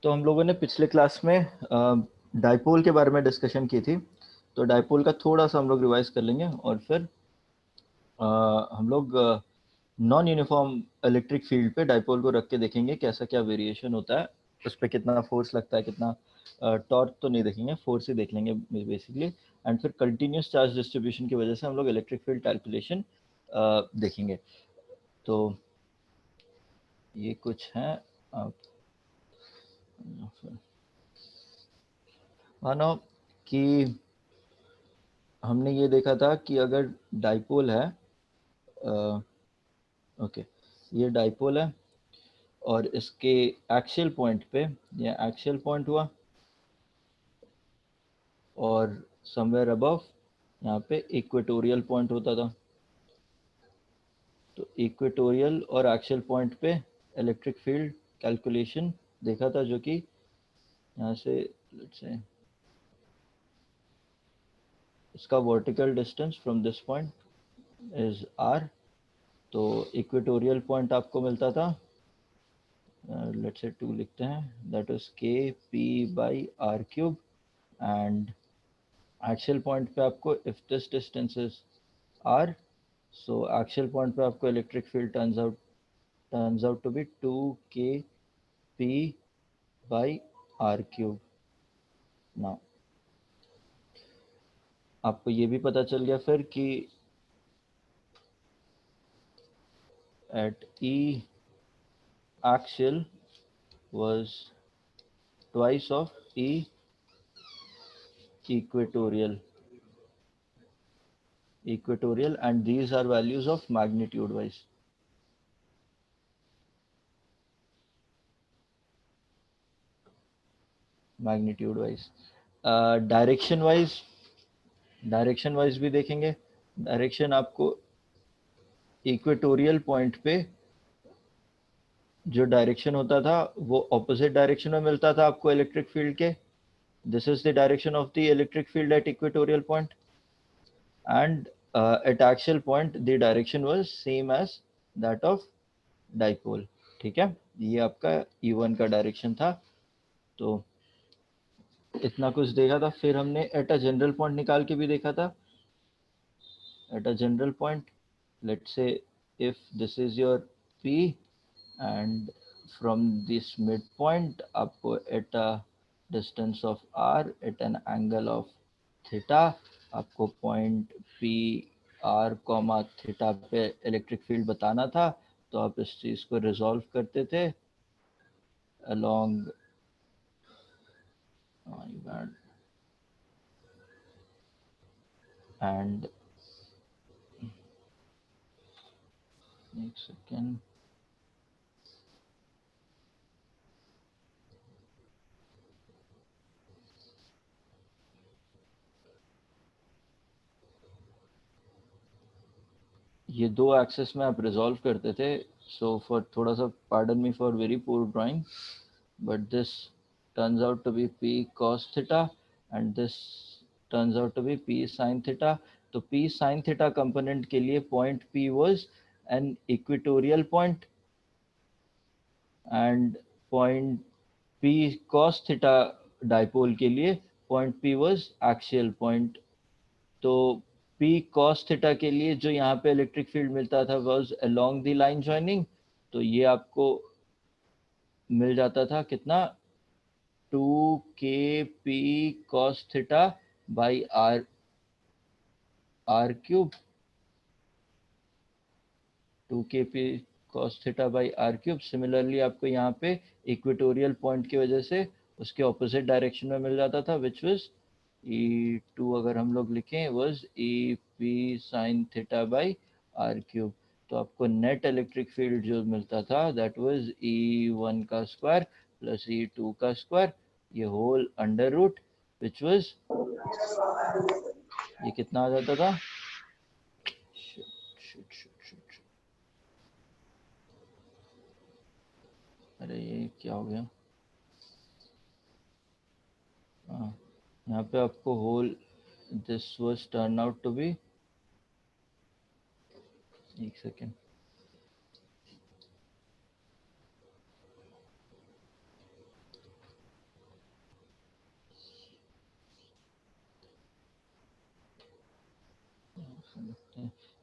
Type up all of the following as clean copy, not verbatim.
तो हम लोगों ने पिछले क्लास में डाइपोल के बारे में डिस्कशन की थी। तो डाइपोल का थोड़ा सा हम लोग रिवाइज कर लेंगे और फिर हम लोग नॉन यूनिफॉर्म इलेक्ट्रिक फील्ड पे डाइपोल को रख के देखेंगे कैसा क्या वेरिएशन होता है, उस पर कितना फोर्स लगता है, कितना टॉर्क तो नहीं देखेंगे, फोर्स ही देख लेंगे बेसिकली। एंड फिर कंटिन्यूस चार्ज डिस्ट्रीब्यूशन की वजह से हम लोग इलेक्ट्रिक फील्ड कैलकुलेशन देखेंगे। तो ये कुछ है। आप मानो कि हमने ये देखा था कि अगर डाइपोल है, ओके, ये डाइपोल है और इसके एक्सियल पॉइंट पे, ये एक्सियल पॉइंट हुआ और समवेयर अबव यहाँ पे इक्वेटोरियल पॉइंट होता था। तो इक्वेटोरियल और एक्सियल पॉइंट पे इलेक्ट्रिक फील्ड कैलकुलेशन देखा था, जो कि यहाँ से लेट्स से इसका vertical distance from this point is r. तो इक्वेटोरियल पॉइंट आपको मिलता था, लेट्स से 2 लिखते हैं, that is k p by r cube. And axial point पे आपको, if this distance is r, so axial point पे आपको electric field turns out to be 2 k p by r cube. Now आपको ये भी पता चल गया फिर कि eight E axial was twice of E equatorial, and these are values of magnitude wise. Direction wise भी देखेंगे। डायरेक्शन आपको इक्वेटोरियल पॉइंट पे जो डायरेक्शन होता था वो ऑपोजिट डायरेक्शन में मिलता था आपको इलेक्ट्रिक फील्ड के। This is the direction of the electric field at equatorial point, and at axial point the direction was same as that of dipole। ठीक है, ये आपका E1 का डायरेक्शन था। तो इतना कुछ देखा था। फिर हमने एट अ जनरल पॉइंट निकाल के भी देखा था। At a general point, let's say if this is your P and from this midpoint आपको at a distance of r at an angle of theta आपको point P r comma theta पे electric field बताना था। तो आप इस चीज को रिजॉल्व करते थे along and एक सेकेंड, ये दो एक्सेस में आप रिजॉल्व करते थे। सो फॉर थोड़ा सा pardon me for very poor drawing, but this turns out to be P cos theta and this turns out to be P sin theta। तो P sin theta component के लिए point P was an equatorial point and point P cos theta dipole के लिए point P was axial point। तो P cos theta के लिए जो यहाँ पे इलेक्ट्रिक फील्ड मिलता था was along the line joining। तो ये आपको मिल जाता था कितना, 2 kp cos theta by r cube, 2 kp cos theta by r cube. Similarly आपको यहाँ पे इक्वेटोरियल पॉइंट की वजह से उसके ऑपोजिट डायरेक्शन में मिल जाता था, विच वाज E2 अगर हम लोग लिखें was EP sin theta by r cube. तो आपको नेट इलेक्ट्रिक फील्ड जो मिलता था दैट वाज E1 का स्क्वायर प्लस E2 का स्क्वायर, ये whole under root, which was, ये कितना आ जाता था, अरे ये क्या हो गया, हाँ, यहाँ पे आपको whole, this was turn out to be, एक second,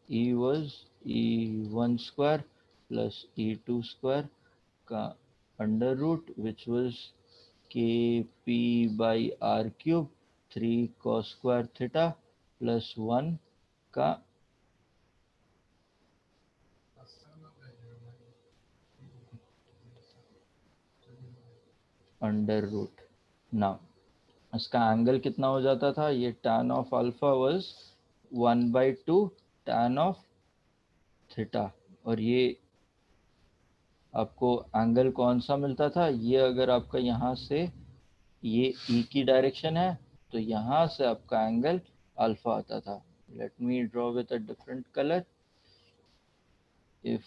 E was E1 square plus E2 square का under root which was kp by r cube 3 cos square theta plus 1 का अंडर रूट। नाउ इसका एंगल कितना हो जाता था, ये tan of alpha was 1/2 tan of theta, और ये आपको एंगल कौन सा मिलता था, ये अगर आपका यहाँ से ये ई की डायरेक्शन है तो यहाँ से आपका एंगल अल्फा आता था। Let me draw with a different colour. If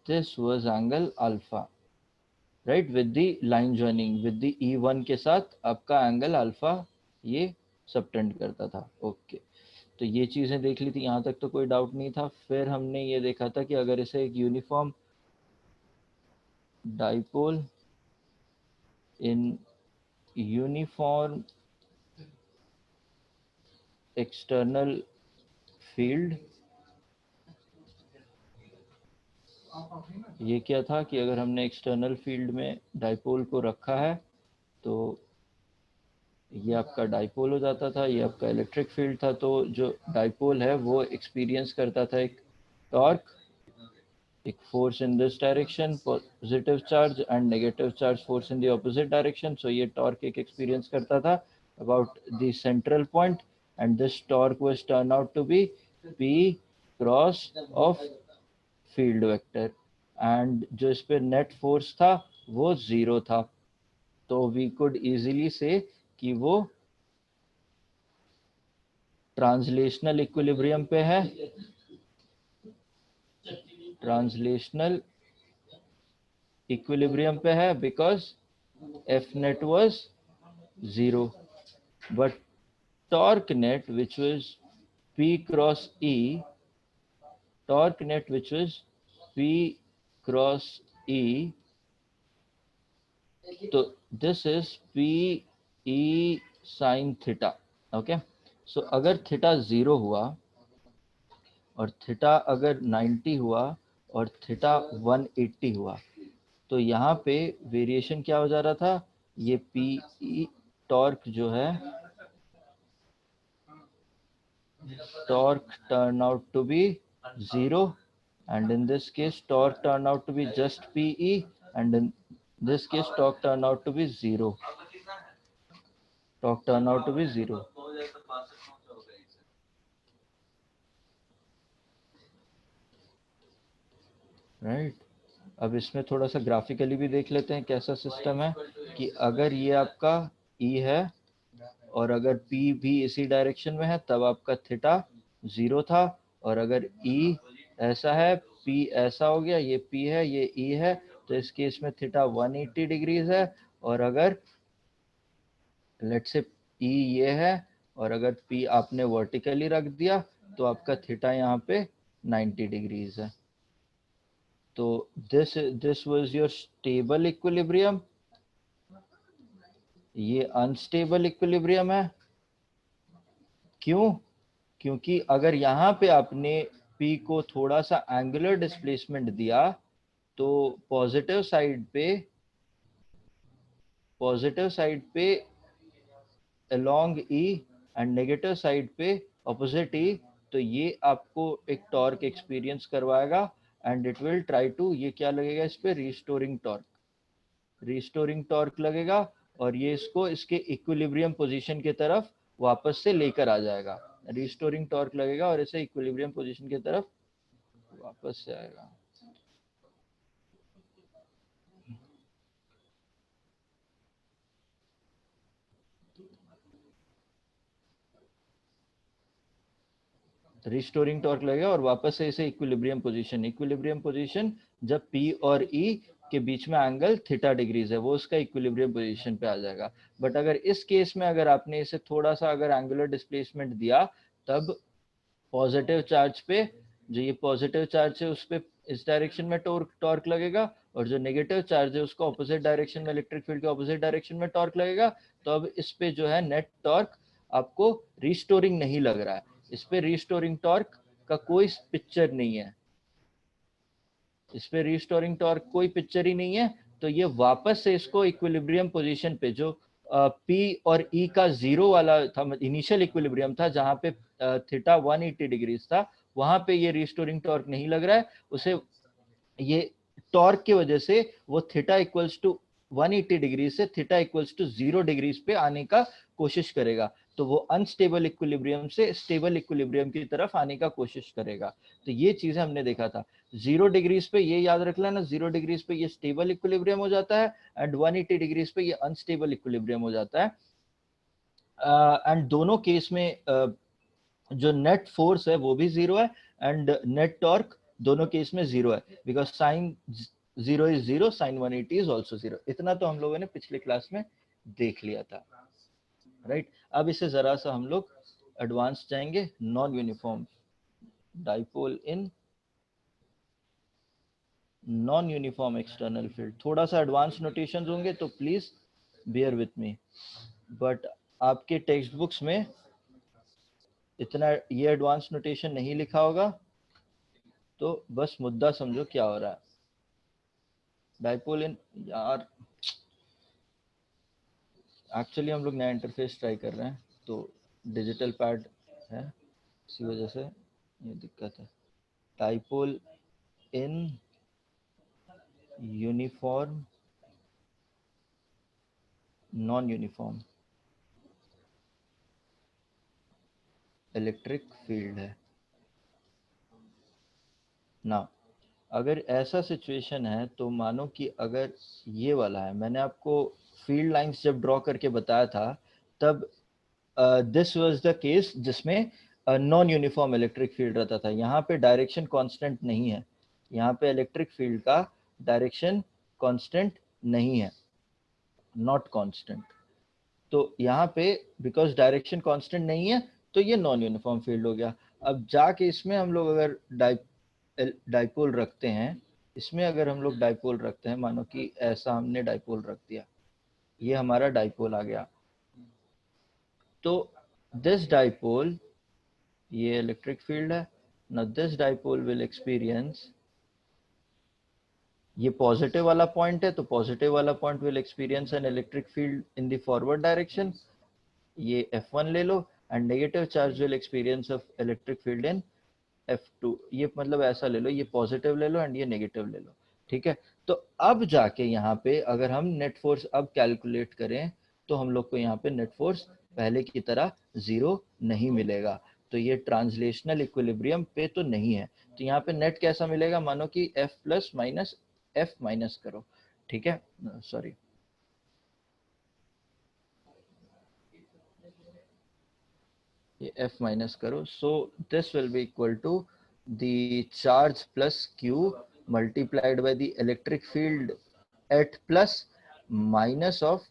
this was angle alpha, right, with the line joining with the E1 के साथ आपका एंगल अल्फा ये सबटेंड करता था। ओके, तो ये चीज़ें देख ली थी, यहाँ तक तो कोई डाउट नहीं था। फिर हमने ये देखा था कि अगर इसे एक uniform dipole in uniform external field, ये क्या था कि अगर हमने एक्सटर्नल फील्ड में डाइपोल को रखा है तो ये आपका डाइपोल हो जाता था, ये आपका इलेक्ट्रिक फील्ड था। तो जो डाइपोल है वो एक्सपीरियंस करता था एक टॉर्क, एक force in this direction, positive charge and negative charge force in the opposite direction. So ये टॉर्क एक एक्सपीरियंस करता था about the central point, and this torque was turn out to be p cross of field vector, and जो इस पे net force था वो 0 था। तो वी कुड इजीली से कि वो ट्रांसलेशनल इक्विलिब्रियम पे है, ट्रांसलेशनल इक्विलिब्रियम पे है, because F net was 0, but torque net which was p cross e, torque net which was p cross e, तो this is p e sin theta। Okay, so अगर theta 0 हुआ और theta अगर 90 हुआ और theta 180 हुआ, तो यहाँ पे वेरिएशन क्या हो जा रहा था, ये पी ई टॉर्क जो है, torque turn out to be 0, and in this case torque turn out to be just PE, and in this case torque turn out to be 0, torque turn out to be 0, right. अब इसमें थोड़ा सा graphically भी देख लेते हैं कैसा system है कि अगर ये आपका E है और अगर P भी इसी डायरेक्शन में है तब आपका थीटा 0 था, और अगर E ऐसा है, P ऐसा हो गया, ये P है ये E है, तो इस केस में थीटा 180 डिग्रीज है, और अगर लेट से E ये है और अगर P आपने वर्टिकली रख दिया तो आपका थीटा यहाँ पे 90 डिग्रीज है। तो this was your stable equilibrium, ये अनस्टेबल इक्विलिब्रियम है। क्यों? क्योंकि अगर यहाँ पे आपने P को थोड़ा सा एंगुलर डिस्प्लेसमेंट दिया तो पॉजिटिव साइड पे along E and negative side पे ऑपोजिट E, तो ये आपको एक टॉर्क एक्सपीरियंस करवाएगा, and it will try to, ये क्या लगेगा इस पे, रिस्टोरिंग टॉर्क लगेगा, और ये इसको इसके इक्विलिब्रियम पोजीशन की तरफ वापस से लेकर आ जाएगा। रिस्टोरिंग टॉर्क लगेगा और इसे इक्विलिब्रियम पोजीशन की तरफ वापस से आएगा। रिस्टोरिंग टॉर्क लगेगा और वापस से इसे इक्विलिब्रियम पोजीशन जब P और E के बीच में एंगल थीटा डिग्रीज है वो उसका इक्विलिब्रियम पोजीशन पे आ जाएगा। बट अगर इस केस में अगर आपने इसे थोड़ा सा अगर एंगुलर डिस्प्लेसमेंट दिया, तब पॉजिटिव चार्ज पे, जो ये पॉजिटिव चार्ज है उस पे इस डायरेक्शन में टॉर्क लगेगा, और जो नेगेटिव चार्ज है उसको ऑपोजिट डायरेक्शन में, इलेक्ट्रिक फील्ड के ऑपोजिट डायरेक्शन में टॉर्क लगेगा। तो अब इस पे जो है नेट टॉर्क आपको रिस्टोरिंग नहीं लग रहा है, इस पे रिस्टोरिंग टॉर्क का कोई पिक्चर नहीं है, इस पे रीस्टोरिंग टॉर्क कोई पिक्चर ही नहीं है, तो ये वापस से इसको इक्विलिब्रियम पोजीशन पे जो पी और ई का जीरो वाला था, इनिशियल इक्विलिब्रियम था जहां पे थीटा 180 डिग्रीज था, वहां पे ये रीस्टोरिंग टॉर्क नहीं लग रहा है उसे। ये टॉर्क की वजह से वो थीटा इक्वल्स टू 180 डिग्री से थीटा इक्वल्स टू 0 डिग्रीज पे आने का कोशिश करेगा, तो वो अनस्टेबल इक्विलिब्रियम से स्टेबल इक्विलिब्रियम की तरफ आने का कोशिश करेगा। तो ये चीजें हमने देखा था 0 डिग्रीज पे, ये याद रख लेना 0 डिग्रीज पे ये स्टेबल इक्विलिब्रियम हो जाता है एंड 180 डिग्रीज पे ये अनस्टेबल इक्विलिब्रियम हो जाता है। एंड दोनों केस में जो नेट फोर्स है वो भी जीरो है एंड नेट टॉर्क दोनों केस में जीरो है, because sine zero is zero, sine 180 is also zero. इतना तो हम लोगों ने पिछले क्लास में देख लिया था, राइट। अब इसे जरा सा हम लोग एडवांस जाएंगे। Non uniform dipole in non uniform external field, थोड़ा सा एडवांस नोटेशन होंगे तो please bear with me, but आपके टेक्स्ट बुक्स में इतना ये एडवांस नोटेशन नहीं लिखा होगा, तो बस मुद्दा समझो क्या हो रहा है। डाइपोल इन, यार एक्चुअली हम लोग नया इंटरफेस ट्राई कर रहे हैं तो डिजिटल पैड है, इसी वजह से ये दिक्कत है। Dipole in uniform non uniform electric field है ना। अगर ऐसा सिचुएशन है तो मानो कि अगर ये वाला है, मैंने आपको फील्ड लाइंस जब ड्रॉ करके बताया था तब दिस वाज द केस जिसमें नॉन यूनिफॉर्म इलेक्ट्रिक फील्ड रहता था। यहाँ पे डायरेक्शन कांस्टेंट नहीं है, यहाँ पे इलेक्ट्रिक फील्ड का डायरेक्शन कांस्टेंट नहीं है, नॉट कांस्टेंट। तो यहाँ पे बिकॉज डायरेक्शन कांस्टेंट नहीं है तो ये नॉन यूनिफॉर्म फील्ड हो गया। अब जाके इसमें हम लोग अगर डाइपोल रखते हैं, इसमें अगर हम लोग डाइपोल रखते हैं, मानो कि ऐसा हमने डाइपोल रख दिया, ये हमारा डाइपोल आ गया, तो दिस डाइपोल, ये इलेक्ट्रिक फील्ड है ना, दिस डाइपोल विल एक्सपीरियंस, ये पॉजिटिव वाला पॉइंट है तो पॉजिटिव वाला point will experience an electric field in the forward direction, ये F1 ले लो, and negative charge will experience of electric field in F2, ये मतलब ऐसा ले लो, ये पॉजिटिव ले लो एंड ये नेगेटिव ले लो, ठीक है। तो अब जाके यहाँ पे अगर हम नेट फोर्स अब कैलकुलेट करें तो हम लोग को यहाँ पे नेट फोर्स पहले की तरह जीरो नहीं मिलेगा, तो ये ट्रांसलेशनल इक्विलिब्रियम पे तो नहीं है। तो यहाँ पे नेट कैसा मिलेगा, मानो कि F plus minus F minus करो, ठीक है, सॉरी ये F माइनस करो, so this will be equal to the charge plus Q multiplied by the electric field at plus minus of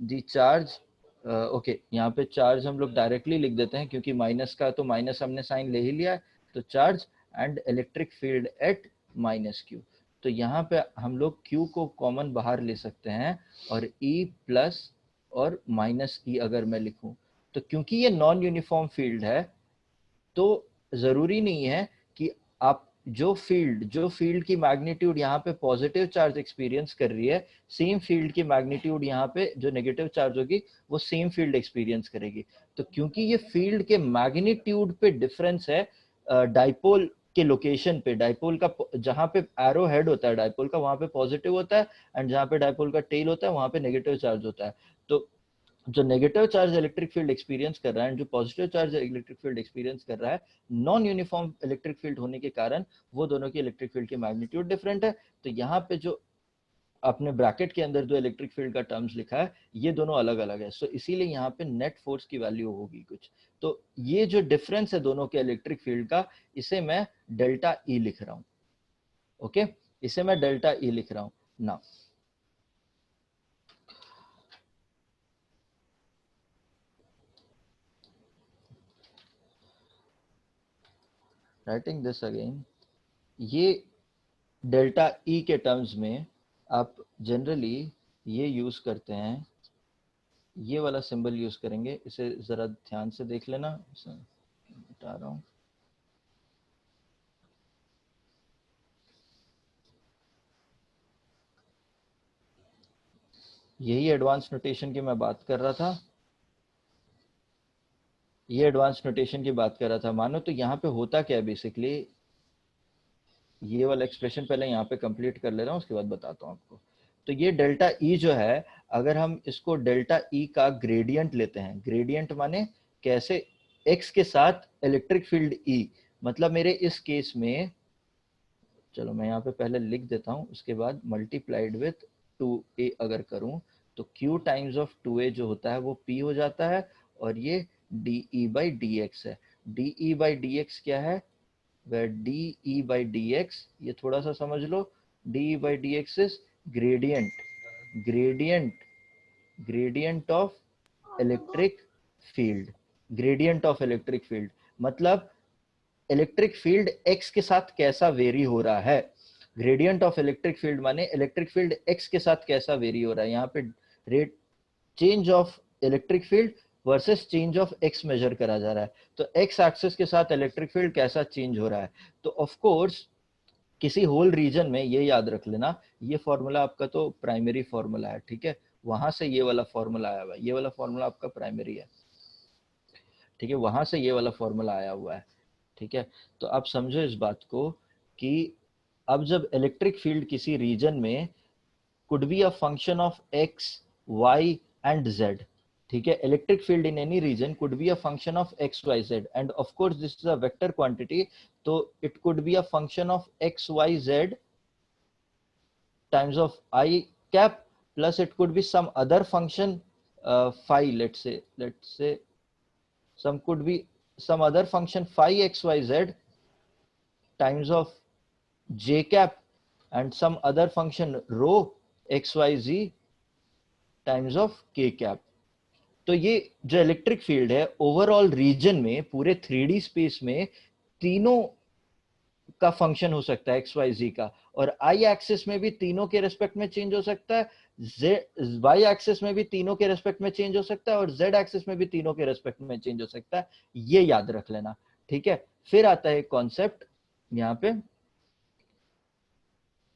the charge. Okay, यहाँ पे चार्ज हम लोग directly लिख देते हैं क्योंकि माइनस का तो माइनस हमने साइन ले ही लिया है, तो charge and electric field eight minus Q। तो यहाँ पे हम लोग Q को कॉमन बाहर ले सकते हैं और E प्लस और माइनस E अगर मैं लिखूं, तो क्योंकि ये नॉन यूनिफॉर्म फील्ड है तो जरूरी नहीं है कि आप जो फील्ड की मैग्नीट्यूड यहाँ पे पॉजिटिव चार्ज एक्सपीरियंस कर रही है, सेम फील्ड की मैग्नीट्यूड यहाँ पे जो नेगेटिव चार्ज होगी वो सेम फील्ड एक्सपीरियंस करेगी। तो क्योंकि ये फील्ड के मैग्नीट्यूड पे डिफरेंस है डाइपोल के लोकेशन पे, डाइपोल का जहां पे एरो हेड होता है डाइपोल का वहां पे पॉजिटिव होता है एंड जहां पे डाइपोल का टेल होता है वहां पे नेगेटिव चार्ज होता है। तो जो negative charge electric field experience कर रहा है, जो positive charge electric field experience कर रहा है, नॉन यूनिफॉर्म इलेक्ट्रिक फील्ड होने के कारण वो दोनों की इलेक्ट्रिक फील्ड की मैग्नीट्यूड डिफरेंट है। तो यहाँ पे जो आपने ब्रैकेट के अंदर जो इलेक्ट्रिक फील्ड का टर्म्स लिखा है ये दोनों अलग अलग है, सो इसीलिए यहाँ पे नेट फोर्स की वैल्यू होगी कुछ। तो ये जो डिफरेंस है दोनों के इलेक्ट्रिक फील्ड का, इसे मैं डेल्टा ई लिख रहा हूँ, ओके, इसे मैं डेल्टा ई लिख रहा हूँ ना। राइटिंग दिस अगेन, ये डेल्टा ई के टर्म्स में आप जनरली ये यूज करते हैं, ये वाला सिंबल यूज करेंगे, इसे जरा ध्यान से देख लेना, इसे हटा रहा हूँ। यही एडवांस नोटेशन की मैं बात कर रहा था, ये एडवांस नोटेशन की बात कर रहा था मानो। तो यहाँ पे होता क्या है बेसिकली, ये वाला एक्सप्रेशन पहले यहाँ पे कंप्लीट कर ले रहा हूँ, उसके बाद बताता हूँ आपको। तो ये डेल्टा ई जो है, अगर हम इसको डेल्टा ई का ग्रेडियंट लेते हैं, ग्रेडियंट माने कैसे, एक्स के साथ इलेक्ट्रिक फील्ड ई, मतलब मेरे इस केस में, चलो मैं यहाँ पे पहले लिख देता हूँ, उसके बाद मल्टीप्लाइड विथ 2a अगर करूँ, तो q टाइम्स ऑफ 2a जो होता है वो p हो जाता है, और ये de बाई dx है। de बाई dx क्या है, where de by dx, ये थोड़ा सा समझ लो, de by dx is gradient of electric field, gradient of electric field, मतलब इलेक्ट्रिक फील्ड x के साथ कैसा वेरी हो रहा है। ग्रेडियंट ऑफ इलेक्ट्रिक फील्ड माने इलेक्ट्रिक फील्ड x के साथ कैसा वेरी हो रहा है। यहाँ पे rate change of electric field versus change of x measure करा जा रहा है, तो x एक्सिस के साथ इलेक्ट्रिक फील्ड कैसा चेंज हो रहा है। तो ऑफ कोर्स किसी होल रीजन में, ये याद रख लेना, ये फॉर्मूला आपका तो प्राइमरी फॉर्मूला है, ठीक है, वहां से ये वाला फॉर्मूला आया हुआ है, ये वाला फॉर्मूला आपका प्राइमरी है, ठीक है, वहां से ये वाला फॉर्मूला आया हुआ है, ठीक है। तो आप समझो इस बात को कि अब जब इलेक्ट्रिक फील्ड किसी रीजन में could be a function of x, y and z, ठीक है, electric field in any region could be a function of x, y, z, and of course this is a vector quantity, तो it could be a function of x, y, z times of I cap, plus it could be some other function, phi, let's say some could be some other function phi x, y, z times of j cap, and some other function rho x, y, z times of k cap. तो ये जो electric field है overall reason में, पूरे 3D space में, तीनों का function हो सकता है एक्स वाई जी का, और आई एक्सिस में भी तीनों के रेस्पेक्ट में चेंज हो सकता है, वाई एक्सिस में भी तीनों के रेस्पेक्ट में चेंज हो सकता है, और जेड एक्सिस में भी तीनों के रेस्पेक्ट में चेंज हो सकता है, ये याद रख लेना, ठीक है। फिर आता है कॉन्सेप्ट यहाँ पे,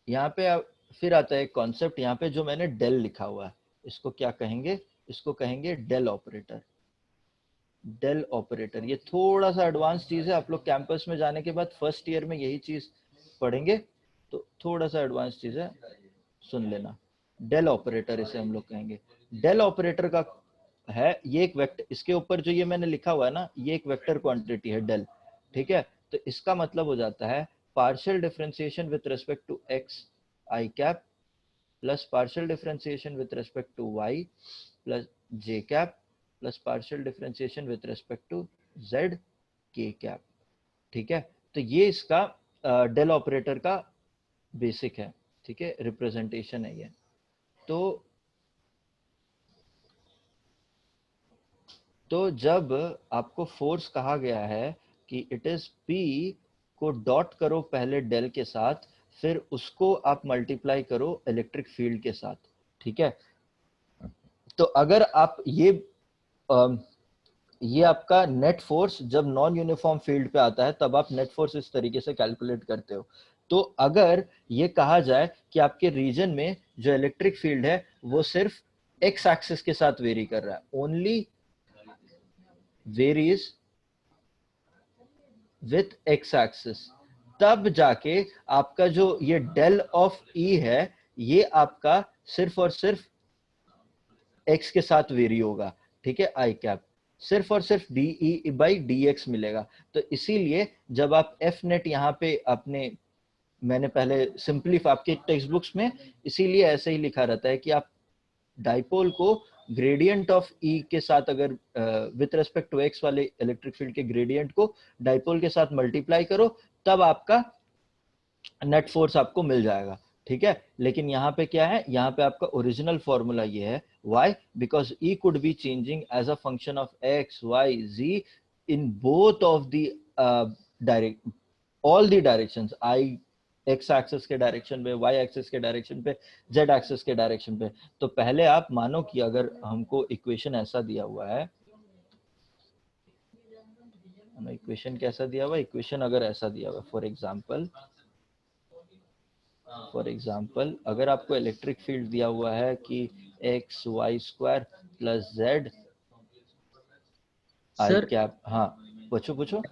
यहाँ पे फिर आता है कॉन्सेप्ट यहाँ पे जो मैंने डेल लिखा हुआ है, इसको क्या कहेंगे, इसको कहेंगे डेल ऑपरेटर। डेल ऑपरेटर ये थोड़ा सा एडवांस चीज है, आप लोग कैंपस में जाने के बाद फर्स्ट ईयर में यही चीज पढ़ेंगे, तो थोड़ा सा एडवांस चीज है, सुन लेना। डेल ऑपरेटर इसे हम लोग कहेंगे। डेल ऑपरेटर का है ये एक वेक्टर, इसके ऊपर जो ये मैंने लिखा हुआ है ना, ये एक वेक्टर क्वांटिटी है डेल, ठीक है। तो इसका मतलब हो जाता है partial differentiation with respect to x i cap plus partial differentiation with respect to y plus j cap plus partial differentiation with respect to z k cap, ठीक है। तो ये इसका डेल ऑपरेटर का बेसिक है, ठीक है, रिप्रेजेंटेशन है ये। तो जब आपको फोर्स कहा गया है कि it is P co dot करो पहले डेल के साथ, फिर उसको आप मल्टीप्लाई करो इलेक्ट्रिक फील्ड के साथ, ठीक है। तो अगर आप ये आपका नेट फोर्स जब नॉन यूनिफॉर्म फील्ड पे आता है तब आप नेट फोर्स इस तरीके से कैलकुलेट करते हो। तो अगर ये कहा जाए कि आपके रीजन में जो इलेक्ट्रिक फील्ड है वो सिर्फ एक्स एक्सिस के साथ वेरी कर रहा है, only varies with x axis, तब जाके आपका जो ये डेल ऑफ ई है ये आपका सिर्फ और सिर्फ एक्स के साथ वेरी होगा, ठीक है, आई कैप, सिर्फ और सिर्फ D E by D x मिलेगा। तो इसीलिए जब आप एफ नेट यहाँ पे अपने, मैंने पहले सिंपली आपके टेक्स्ट बुक्स में इसीलिए ऐसे ही लिखा रहता है कि आप डाइपोल को ग्रेडियंट ऑफ ई के साथ अगर विथ रेस्पेक्ट टू एक्स वाले इलेक्ट्रिक फील्ड के ग्रेडियंट को डाइपोल के साथ मल्टीप्लाई करो, तब आपका नेट फोर्स आपको मिल जाएगा, ठीक है। लेकिन यहाँ पे क्या है, यहाँ पे आपका ओरिजिनल फॉर्मूला ये है, why, because E could be changing as a function of x, y, z in both of the all the directions, I x axis के डायरेक्शन पे, y एक्सिस के डायरेक्शन पे, z एक्सिस के direction पे। तो पहले आप मानो कि अगर हमको इक्वेशन ऐसा दिया हुआ है, इक्वेशन कैसा दिया हुआ है, इक्वेशन अगर ऐसा दिया हुआ है, फॉर एग्जाम्पल अगर आपको इलेक्ट्रिक फील्ड दिया हुआ है कि x y square plus z i sir cap. हाँ पूछो पूछो।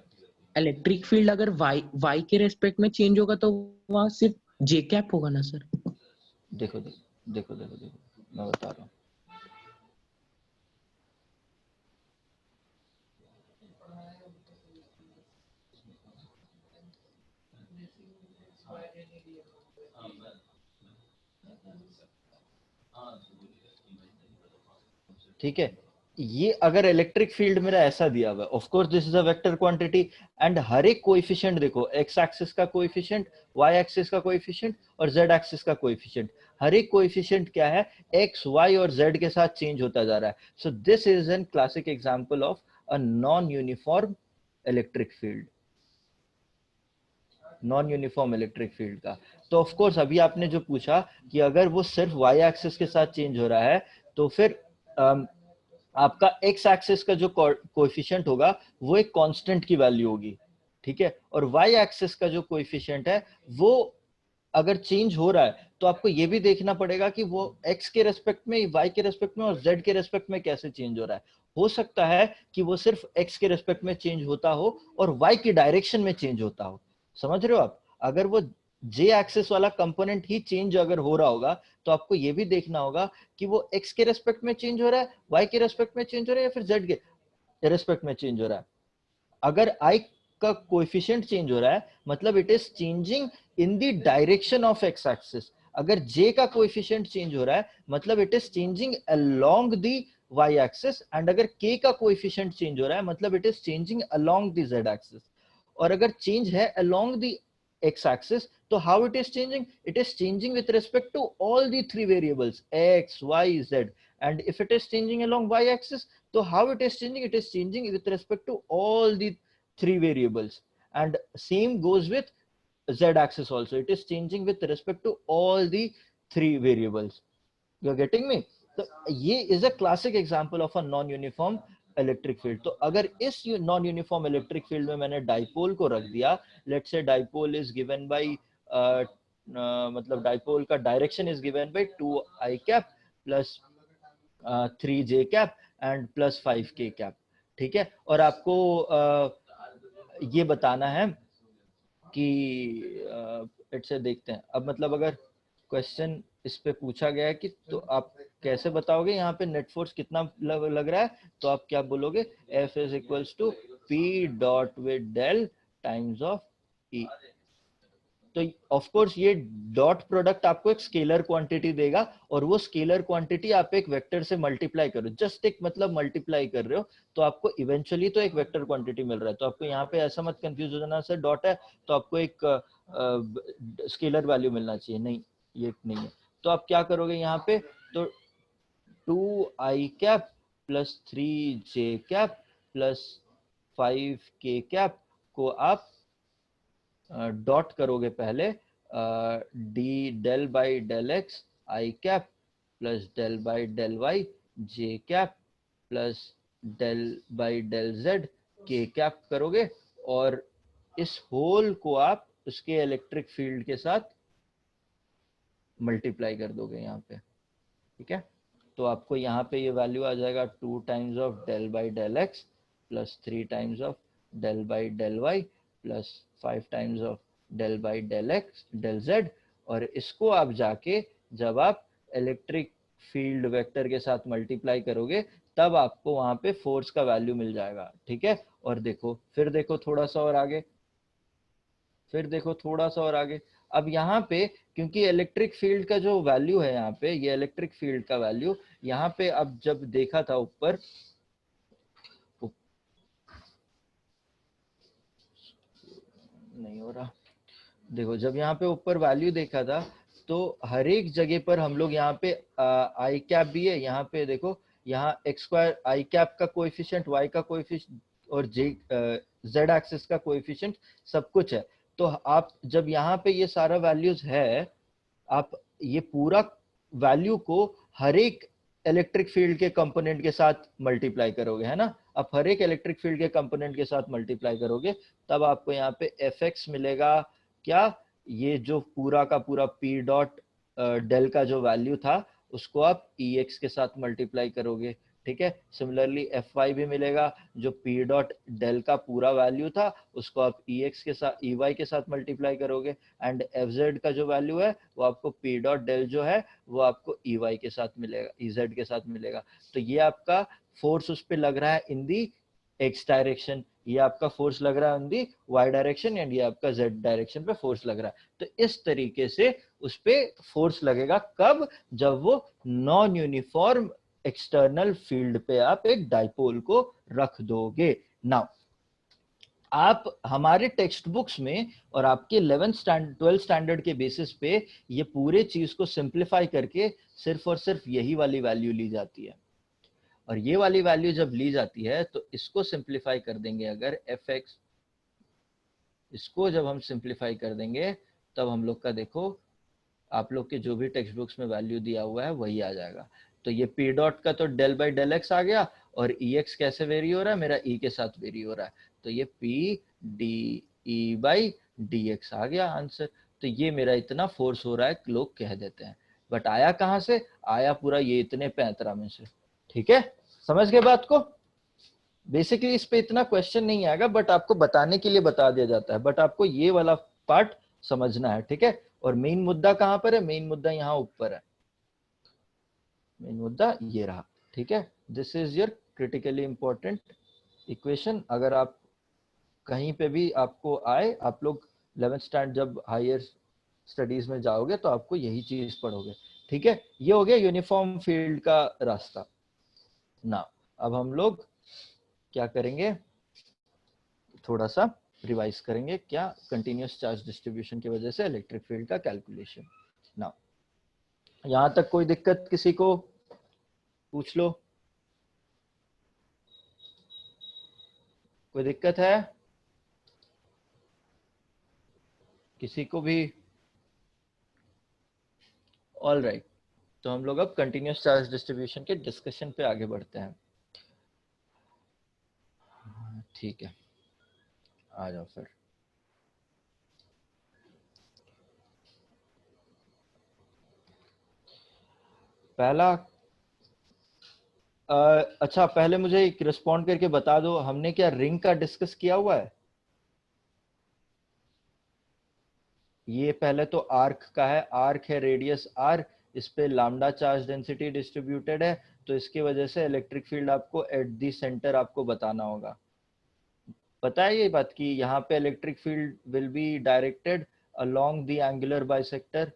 इलेक्ट्रिक फील्ड अगर वाई वाई के रेस्पेक्ट में चेंज होगा तो वहां सिर्फ जे कैप होगा ना सर? देखो देखो देखो देखो देखो मैं बता रहा हूँ। ठीक है, ये अगर इलेक्ट्रिक फील्ड मेरा ऐसा दिया हुआ है, of course this is a vector quantity, and हर एक कोएफिशिएंट देखो, एक्स एक्सिस का कोएफिशिएंट, वाई एक्सिस का कोएफिशिएंट और जेड एक्सिस का कोएफिशिएंट, हर एक कोएफिशिएंट क्या है, एक्स वाई और जेड के साथ चेंज होता जा रहा है। So this is an classic example of a non uniform electric field, non uniform electric field का। तो ऑफ कोर्स अभी आपने जो पूछा कि अगर वो सिर्फ वाई एक्सिस के साथ चेंज हो रहा है, तो फिर आपका एक्स एक्सिस का जो कोएफिशिएंट होगा वो एक कांस्टेंट की वैल्यू होगी, ठीक है, और वाई एक्सिस का जो कोएफिशिएंट है वो अगर चेंज हो रहा है तो आपको ये भी देखना पड़ेगा कि वो एक्स के रेस्पेक्ट में, वाई के रेस्पेक्ट में और जेड के रेस्पेक्ट में कैसे चेंज हो रहा है। हो सकता है कि वो सिर्फ एक्स के रेस्पेक्ट में चेंज होता हो और वाई की डायरेक्शन में चेंज होता हो, समझ रहे हो आप? अगर वो जे एक्सिस वाला कंपोनेंट ही चेंज अगर हो रहा होगा तो आपको ये भी देखना होगा कि वो एक्स के रेस्पेक्ट में चेंज हो रहा है, वाई के रेस्पेक्ट में चेंज हो रहा है या फिर जेड के रेस्पेक्ट में चेंज हो रहा है। अगर आई का कोएफिशिएंट चेंज हो रहा है मतलब it is changing in the direction of x axis. अगर जे का कोएफिशिएंट चेंज हो रहा है मतलब it is changing along the y axis, and अगर के का कोएफिशिएंट चेंज हो रहा है मतलब it is changing along the z axis. और अगर चेंज है अलोंग द x axis, तो how it is changing? It is changing with respect to all the three variables x, y, z. And if it is changing along y axis, so how it is changing? It is changing with respect to all the three variables. And same goes with z axis also. It is changing with respect to all the three variables. You're getting me? तो ये is a classic example of a non uniform electric field. तो अगर इस non uniform electric field में मैंने dipole को रख दिया, let's say dipole is given by मतलब डाइपोल का direction is given by 2 i cap plus 3 j cap and plus 5 k cap, ठीक है। और आपको ये बताना है कि इट्स देखते हैं अब, मतलब अगर क्वेश्चन इस पे पूछा गया है कि तो आप कैसे बताओगे यहाँ पे नेट फोर्स कितना लग रहा है, तो आप क्या बोलोगे, F is equals to P dot with del times of E। तो ऑफ कोर्स ये डॉट प्रोडक्ट आपको एक स्केलर क्वांटिटी देगा, और वो स्केलर क्वांटिटी आप एक वेक्टर से मल्टीप्लाई करो, जस्ट एक मतलब मल्टीप्लाई कर रहे हो, तो आपको इवेंचुअली तो एक वेक्टर क्वांटिटी मिल रहा है। तो आपको यहाँ पे ऐसा मत कंफ्यूज हो जाना, सर डॉट है तो आपको एक स्केलर वैल्यू मिलना चाहिए, नहीं ये नहीं है। तो आप क्या करोगे यहाँ पे, तो 2 i cap plus 3 j cap plus 5 k cap को आप डॉट करोगे पहले d del by del x i cap plus del by del y j cap plus del by del z k cap करोगे, और इस होल को आप उसके इलेक्ट्रिक फील्ड के साथ मल्टीप्लाई कर दोगे यहाँ पे, ठीक है। तो आपको यहाँ पे ये वैल्यू आ जाएगा 2 times of del by del x plus 3 times of del by del y plus 5 times of del by del x del z. और इसको आप जाके जब आप इलेक्ट्रिक फील्ड वेक्टर के साथ मल्टीप्लाई करोगे तब आपको वहां पे फोर्स का वैल्यू मिल जाएगा, ठीक है। और देखो फिर देखो थोड़ा सा और आगे, फिर देखो थोड़ा सा और आगे। अब यहाँ पे क्योंकि इलेक्ट्रिक फील्ड का जो वैल्यू है यहाँ पे, ये इलेक्ट्रिक फील्ड का वैल्यू यहाँ पे अब जब देखा था ऊपर, नहीं हो रहा, देखो जब यहाँ पे ऊपर वैल्यू देखा था तो हर एक जगह पर हम लोग यहाँ पे आई कैप भी है, यहाँ पे देखो यहाँ एक्स स्क्वायर आई कैप का कोएफिशिएंट, वाई का कोएफिशिएंट और जे जेड एक्सिस का कोएफिशिएंट सब कुछ है। तो आप जब यहाँ पे ये सारा वैल्यूज है, आप ये पूरा वैल्यू को हर एक इलेक्ट्रिक फील्ड के कंपोनेंट के साथ मल्टीप्लाई करोगे, है ना। आप हर एक इलेक्ट्रिक फील्ड के कंपोनेंट के साथ मल्टीप्लाई करोगे तब आपको यहाँ पे एफ एक्स मिलेगा, क्या, ये जो पूरा का पूरा पी डॉट डेल का जो वैल्यू था उसको आप EX के साथ मल्टीप्लाई करोगे, ठीक है। सिमिलरली FY भी मिलेगा, जो P डॉट डेल का पूरा वैल्यू था उसको आप EX के साथ EY के साथ मल्टीप्लाई करोगे, एंड FZ का जो वैल्यू है वो आपको P डॉट डेल जो है वो आपको EY के साथ मिलेगा, EZ के साथ मिलेगा। तो ये आपका फोर्स उस पर लग रहा है इन दी X डायरेक्शन, ये आपका फोर्स लग रहा है इन दी Y डायरेक्शन, एंड ये आपका Z डायरेक्शन पे फोर्स लग रहा है। तो इस तरीके से उस पे फोर्स लगेगा, कब? जब वो नॉन यूनिफॉर्म एक्सटर्नल फील्ड पे आप एक डाइपोल को रख दोगे। नाउ आप हमारे टेक्स्ट बुक्स में और आपके 12th स्टैंडर्ड के बेसिस पे ये पूरे चीज को सिंप्लीफाई करके सिर्फ और सिर्फ यही वाली वैल्यू ली जाती है, और ये वाली वैल्यू जब ली जाती है तो इसको सिंप्लीफाई कर देंगे अगर fx, इसको जब हम सिंप्लीफाई कर देंगे तब हम लोग का देखो आप लोग के जो भी टेक्स्ट बुक्स में वैल्यू दिया हुआ है वही आ जाएगा। तो ये P डॉट का तो डेल बाई डेल एक्स आ गया, और EX कैसे वेरी हो रहा है? मेरा E के साथ वेरी हो रहा है, तो ये P D E by D X आ गया आंसर। तो ये मेरा इतना फोर्स हो रहा है लोग कह देते हैं, बट आया कहाँ से? आया पूरा ये इतने पैंतरा में से, ठीक है। समझ गए बात को? बेसिकली इस पे इतना क्वेश्चन नहीं आएगा, बट आपको बताने के लिए बता दिया जाता है, बट आपको ये वाला पार्ट समझना है, ठीक है। और मेन मुद्दा कहां पर है? मेन मुद्दा यहाँ ऊपर है, मेन मुद्दा ये रहा, ठीक है। This is your critically important equation. अगर आप कहीं पे भी आपको आए, आप लोग 11th स्टैंडर्ड जब हायर स्टडीज में जाओगे तो आपको यही चीज पढ़ोगे, ठीक है। ये हो गया यूनिफॉर्म फील्ड का रास्ता। ना अब हम लोग क्या करेंगे, थोड़ा सा रिवाइज करेंगे, क्या? कंटिन्यूअस चार्ज डिस्ट्रीब्यूशन की वजह से इलेक्ट्रिक फील्ड का कैलकुलेशन। ना यहां तक कोई दिक्कत किसी को? पूछ लो, कोई दिक्कत है किसी को भी? ऑल राइट, तो हम लोग अब कंटिन्यूअस चार्ज डिस्ट्रीब्यूशन के डिस्कशन पे आगे बढ़ते हैं। ठीक है, आ जाओ फिर। पहला अच्छा, पहले मुझे एक रिस्पॉन्ड करके बता दो, हमने क्या रिंग का डिस्कस किया हुआ है? ये पहले तो आर्क का है, आर्क है रेडियस r, इस पे लैम्डा चार्ज डेंसिटी डिस्ट्रीब्यूटेड है, तो इसकी वजह से इलेक्ट्रिक फील्ड आपको एट दी सेंटर आपको बताना होगा। पता है ये बात कि यहाँ पे electric field will be directed along the angular bisector,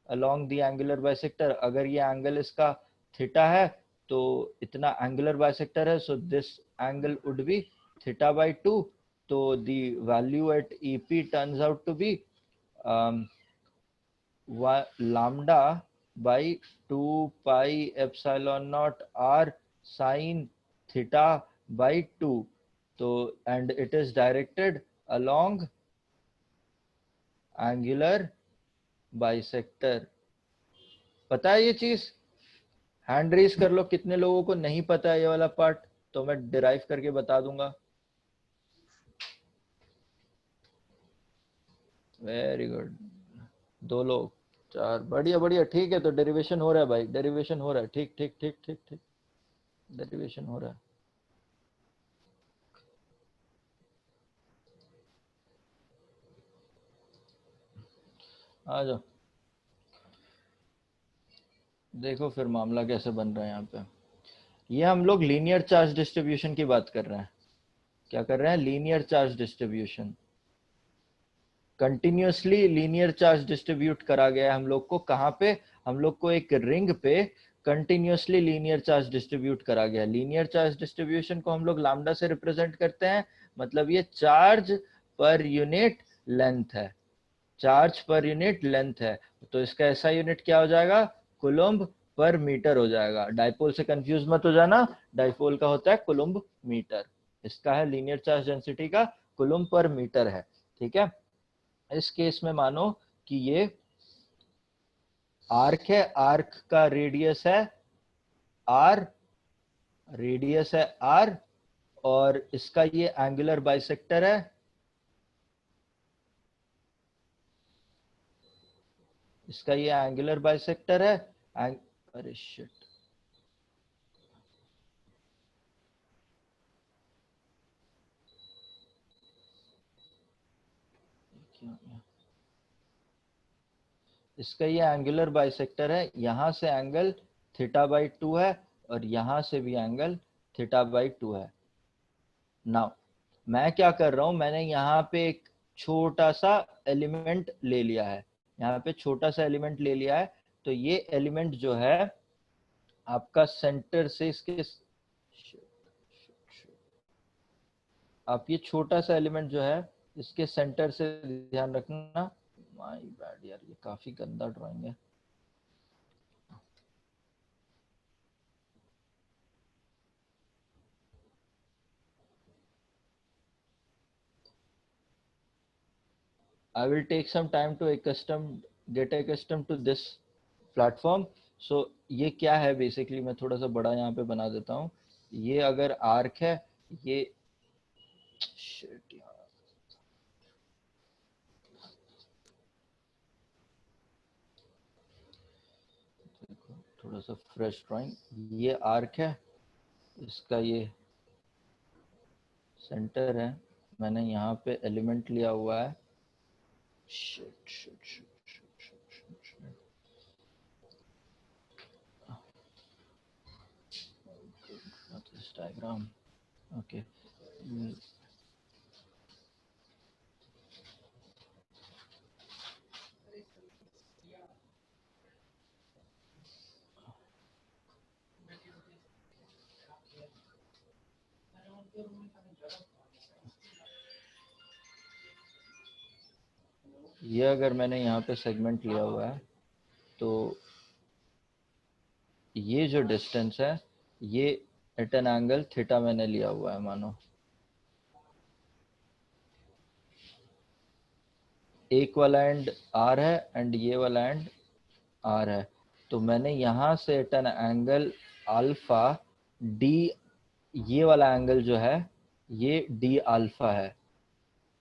along the angular bisector. अगर ये एंगल इसका थीटा है तो इतना एंगुलर बाइसेक्टर है, so this angle would be theta by 2, तो the value at EP turns out to be lambda by 2 pi epsilon naught r sin theta by 2, तो and it is directed along angular bisector। पता है ये चीज? Hand raise कर लो कितने लोगों को नहीं पता है ये वाला पार्ट, तो मैं डिराइव करके बता दूंगा। वेरी गुड, 2 लोग, 4, बढ़िया बढ़िया, ठीक है। तो डेरिवेशन हो रहा है भाई, डेरिवेशन हो रहा है, ठीक ठीक ठीक ठीक ठीक, डेरिवेशन हो रहा है। आ जाओ, देखो फिर मामला कैसे बन रहा है यहाँ पे। ये हम लोग लीनियर चार्ज डिस्ट्रीब्यूशन की बात कर रहे हैं। क्या कर रहे हैं? Linear charge distribution. Continuously linear charge distribute करा गया है हम लोग को। कहाँ पे? हम लोग को एक रिंग पे कंटिन्यूअसली लीनियर चार्ज डिस्ट्रीब्यूट करा गया। लीनियर चार्ज डिस्ट्रीब्यूशन को हम लोग लैम्डा से रिप्रेजेंट करते हैं, मतलब ये चार्ज पर यूनिट लेंथ है, चार्ज पर यूनिट लेंथ है, तो इसका ऐसा यूनिट क्या हो जाएगा? कूलम्ब पर मीटर हो जाएगा। डाइपोल से कंफ्यूज मत हो जाना, डाइपोल का होता है कूलम्ब मीटर, इसका है लीनियर चार्ज डेंसिटी का कूलम्ब पर मीटर है, ठीक है। इस केस में मानो कि ये आर्क है, आर्क का रेडियस है r, रेडियस है r, और इसका ये एंगुलर बाइसेक्टर है, इसका ये एंगुलर बाइसेक्टर है, अरे शिट, इसका ये एंगुलर बाइसेक्टर है, यहां से एंगल θ/2 है और यहां से भी एंगल θ/2 है। नाउ मैं क्या कर रहा हूं, मैंने यहाँ पे एक छोटा सा एलिमेंट ले लिया है, यहाँ पे छोटा सा एलिमेंट ले लिया है। तो ये एलिमेंट जो है आपका सेंटर से इसके, आप ये छोटा सा एलिमेंट जो है इसके सेंटर से, ध्यान रखना, माय बैड यार, ये काफी गंदा ड्राइंग है। I will take some time to get accustomed to this platform. So ये क्या है बेसिकली, मैं थोड़ा सा बड़ा यहाँ पे बना देता हूँ। ये अगर आर्क है, ये shit यार, देखो थोड़ा सा फ्रेश ड्राइंग। ये आर्क है, इसका ये सेंटर है, मैंने यहाँ पे एलिमेंट लिया हुआ है। Shit, shit, shit, shit, shit, shit, shit. Not this diagram. Okay. ये अगर मैंने यहाँ पे सेगमेंट लिया हुआ है, तो ये जो डिस्टेंस है ये एट एन एंगल थीटा मैंने लिया हुआ है, मानो एक वाला एंड आर है एंड ये वाला एंड आर है। तो मैंने यहाँ से at an angle alpha d, ये वाला एंगल जो है ये डी अल्फा है,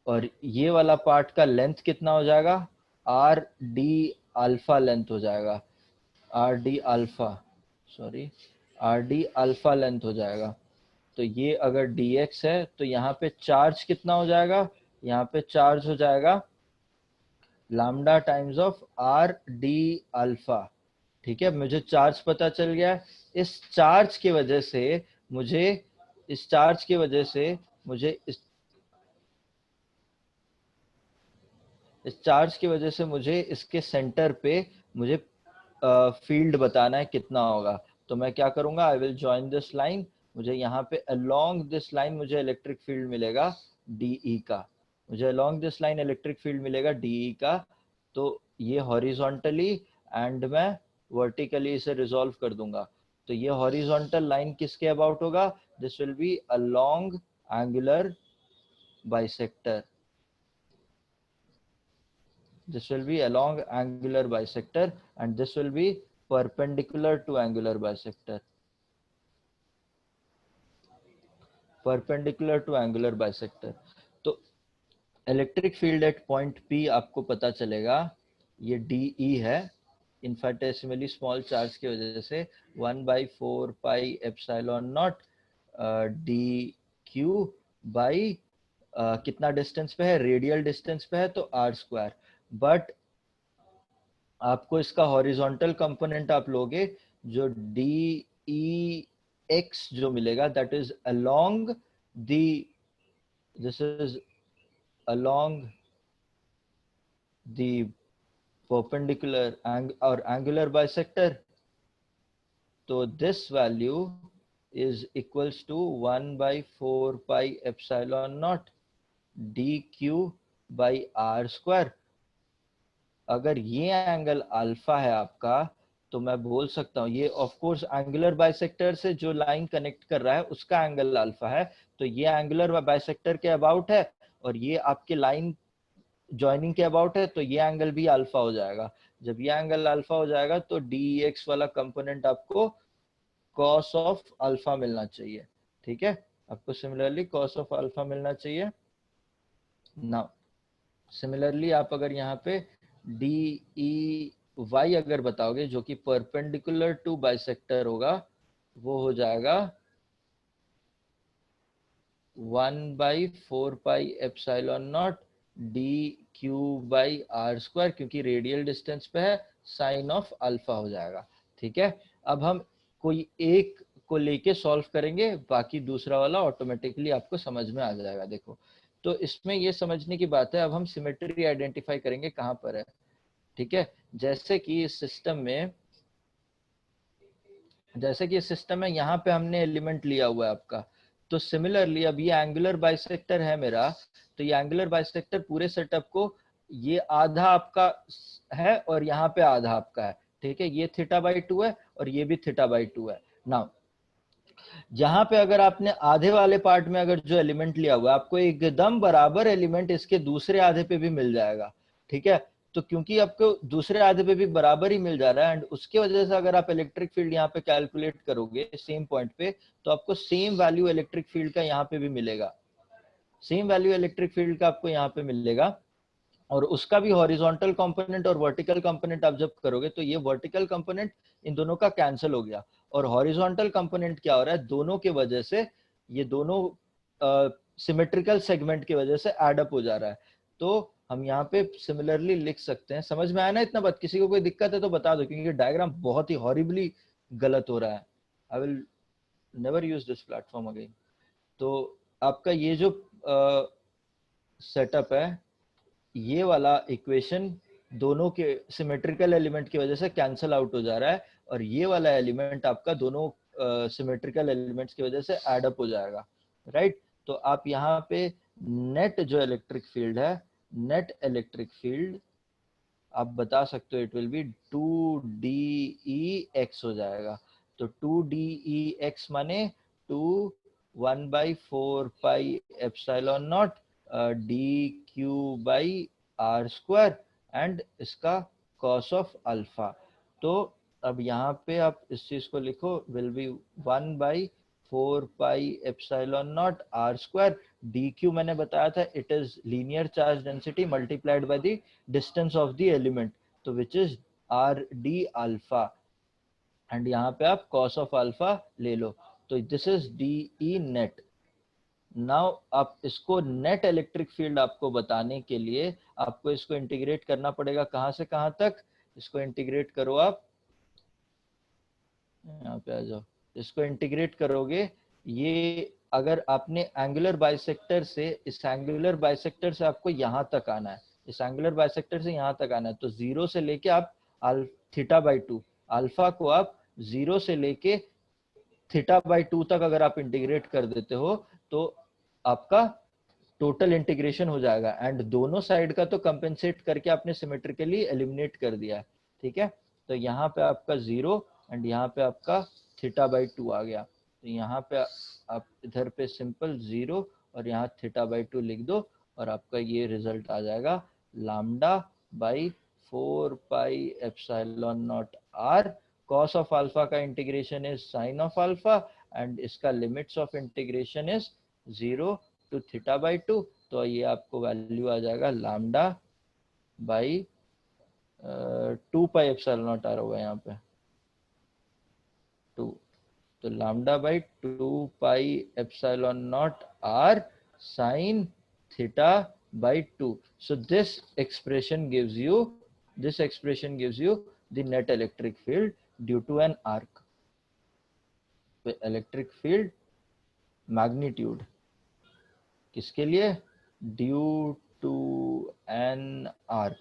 और ये वाला पार्ट का लेंथ कितना हो जाएगा, आर डी अल्फा लेंथ हो जाएगा, R D alpha, sorry R D alpha length हो जाएगा। तो ये अगर dx है तो यहाँ पे चार्ज कितना हो जाएगा, यहाँ पे चार्ज हो जाएगा lambda times of R D alpha. ठीक है, मुझे चार्ज पता चल गया। इस चार्ज की वजह से मुझे, इस चार्ज की वजह से मुझे इस चार्ज की वजह से मुझे इसके सेंटर पे मुझे फील्ड बताना है कितना होगा। तो मैं क्या करूंगा, I will join this line, मुझे यहाँ पे अलोंग दिस लाइन मुझे इलेक्ट्रिक फील्ड मिलेगा डीई का, मुझे along this line electric field मिलेगा डीई का। तो ये हॉरिजॉन्टली एंड मैं वर्टिकली इसे रिजॉल्व कर दूंगा। तो ये हॉरिजॉन्टल लाइन किसके अबाउट होगा, this will B along angular bisector, this will be along angular bisector and this will be perpendicular to angular bisector, perpendicular to angular bisector। तो electric field eight point P आपको पता चलेगा, ये DE है, इनफाइटेसिमली small charge की वजह से 1/4 pi epsilon naught d Q by कितना डिस्टेंस पे है, रेडियल डिस्टेंस पे है तो r²। बट आपको इसका हॉरिजॉन्टल कंपोनेंट आप लोगे, जो डी ई एक्स जो मिलेगा, that is along the, this is along the perpendicular और एंगुलर बाइसेक्टर। तो this value is equals to 1/4 pi epsilon naught d Q by r²। अगर ये एंगल अल्फा है आपका, तो मैं बोल सकता हूँ ये ऑफ कोर्स एंगुलर बाइसेक्टर से जो लाइन कनेक्ट कर रहा है उसका एंगल अल्फा है, तो ये एंगुलर बाइसेक्टर के अबाउट है और ये आपके लाइन ज्वाइनिंग के अबाउट है, तो ये एंगल भी अल्फा हो जाएगा। जब ये एंगल अल्फा हो जाएगा तो dx वाला कंपोनेंट आपको cos ऑफ अल्फा मिलना चाहिए। ठीक है, आपको सिमिलरली cos ऑफ अल्फा मिलना चाहिए। नाउ सिमिलरली आप अगर यहाँ पे डी ई y अगर बताओगे जो कि परपेंडिकुलर टू बाइसेक्टर होगा, वो हो जाएगा 1/4πε0 dq/r², क्योंकि रेडियल डिस्टेंस पे है, साइन ऑफ अल्फा हो जाएगा। ठीक है, अब हम कोई एक को लेके सॉल्व करेंगे, बाकी दूसरा वाला ऑटोमेटिकली आपको समझ में आ जाएगा। देखो, तो इसमें ये समझने की बात है, अब हम सिमेट्री आइडेंटिफाई करेंगे कहाँ पर है। ठीक है, जैसे कि इस सिस्टम में यहाँ पे हमने एलिमेंट लिया हुआ है आपका, तो सिमिलरली अब ये एंगुलर बाइसेक्टर है मेरा, तो ये एंगुलर बाइसेक्टर पूरे सेटअप को, ये आधा आपका है और यहाँ पे आधा आपका है। ठीक है, ये θ/2 है और ये भी θ/2 है। नाउ जहां पे अगर आपने आधे वाले पार्ट में अगर जो एलिमेंट लिया हुआ है, आपको एकदम बराबर एलिमेंट इसके दूसरे आधे पे भी मिल जाएगा। ठीक है, तो क्योंकि आपको दूसरे आधे पे भी बराबर ही मिल जा रहा है, एंड उसके वजह से अगर आप इलेक्ट्रिक फील्ड यहाँ पे कैलकुलेट करोगे सेम पॉइंट पे, तो आपको सेम वैल्यू इलेक्ट्रिक फील्ड का यहाँ पे भी मिलेगा, सेम वैल्यू इलेक्ट्रिक फील्ड का आपको यहाँ पे मिलेगा। और उसका भी हॉरिजॉन्टल कंपोनेंट और वर्टिकल कंपोनेंट आप जब करोगे, तो ये वर्टिकल कंपोनेंट इन दोनों का कैंसिल हो गया, और हॉरिजॉन्टल कंपोनेंट क्या हो रहा है, दोनों के वजह से, ये दोनों सिमेट्रिकल सेगमेंट की वजह से एड अप हो जा रहा है। तो हम यहाँ पे सिमिलरली लिख सकते हैं। समझ में आया ना इतना बात? किसी को कोई दिक्कत है तो बता दो, क्योंकि डायग्राम बहुत ही हॉरिबली गलत हो रहा है। I will never use this platform again. तो आपका ये जो सेटअप है, ये वाला इक्वेशन दोनों के सिमेट्रिकल एलिमेंट की वजह से कैंसल आउट हो जा रहा है, और ये वाला एलिमेंट आपका दोनों सिमेट्रिकल एलिमेंट्स की वजह से एड अप हो जाएगा। राइट, तो आप यहाँ पे नेट जो इलेक्ट्रिक फील्ड है, नेट इलेक्ट्रिक फील्ड आप बता सकते हो, इट विल बी 2DEX हो जाएगा। तो 2DEX माने 1/4πε0 dq/r², एंड इसका cos ऑफ अल्फा। तो अब यहाँ पे आप इस चीज को लिखो, विल बी 1/4πε0 r², dq मैंने बताया था, it is linear charge density multiplied by the distance of the element, तो which is r/d alpha, and यहाँ पे आप cos ऑफ अल्फा ले लो, तो this is DE net. Now आप इसको नेट इलेक्ट्रिक फील्ड आपको बताने के लिए आपको इसको इंटीग्रेट करना पड़ेगा, कहां से कहां तक, इसको इंटीग्रेट करो आप, यहाँ पे आ जाओ, इसको इंटीग्रेट करोगे, ये अगर आपने एंगुलर बाइसेक्टर से, इस एंगुलर बाइसेक्टर से आपको यहाँ तक आना है, इस एंगुलर बाइसेक्टर से यहाँ तक आना है, तो 0 से लेके आप θ/2 अल्फा को आप 0 से लेके θ/2 तक अगर आप इंटीग्रेट कर देते हो, तो आपका टोटल इंटीग्रेशन हो जाएगा, एंड दोनों साइड का तो कंपेंसेट करके आपने सिमेट्रिकली एलिमिनेट कर दिया है। ठीक है, तो यहाँ पे आपका 0 एंड यहाँ पे आपका θ/2 आ गया, तो यहाँ पे आप इधर पे सिंपल 0 और यहाँ θ/2 लिख दो, और आपका ये रिजल्ट आ जाएगा λ/4πε0 r। cos ऑफ अल्फा का integration is sine of alpha, and इसका limits of integration is 0 to θ/2, तो ये आपको वैल्यू आ जाएगा λ/2πε0 r होगा यहाँ पे 2, तो λ/2πε0 r sin θ/2। so this expression gives you the net electric field due to an arc। Electric field magnitude किसके लिए, ड्यू टू एन आर्क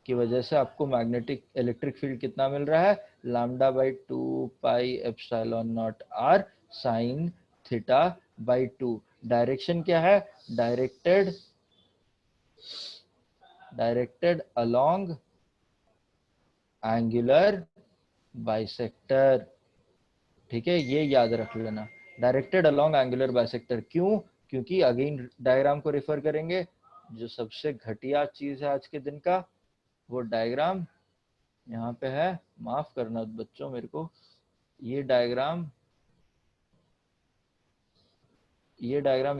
की वजह से आपको मैग्नेटिक इलेक्ट्रिक फील्ड कितना मिल रहा है, λ/2πε0 r sin θ/2। डायरेक्शन क्या है, डायरेक्टेड अलोंग एंगुलर बाइसेक्टर। ठीक है, ये याद रख लेना, डायरेक्टेड अलोंग एंगुलर बाइसेक्टर। क्यों, क्योंकि अगेन डायग्राम को रेफर करेंगे, जो सबसे घटिया चीज है आज के दिन का, वो डायग्राम यहाँ पे है, माफ करना बच्चों मेरे को, ये डायग्राम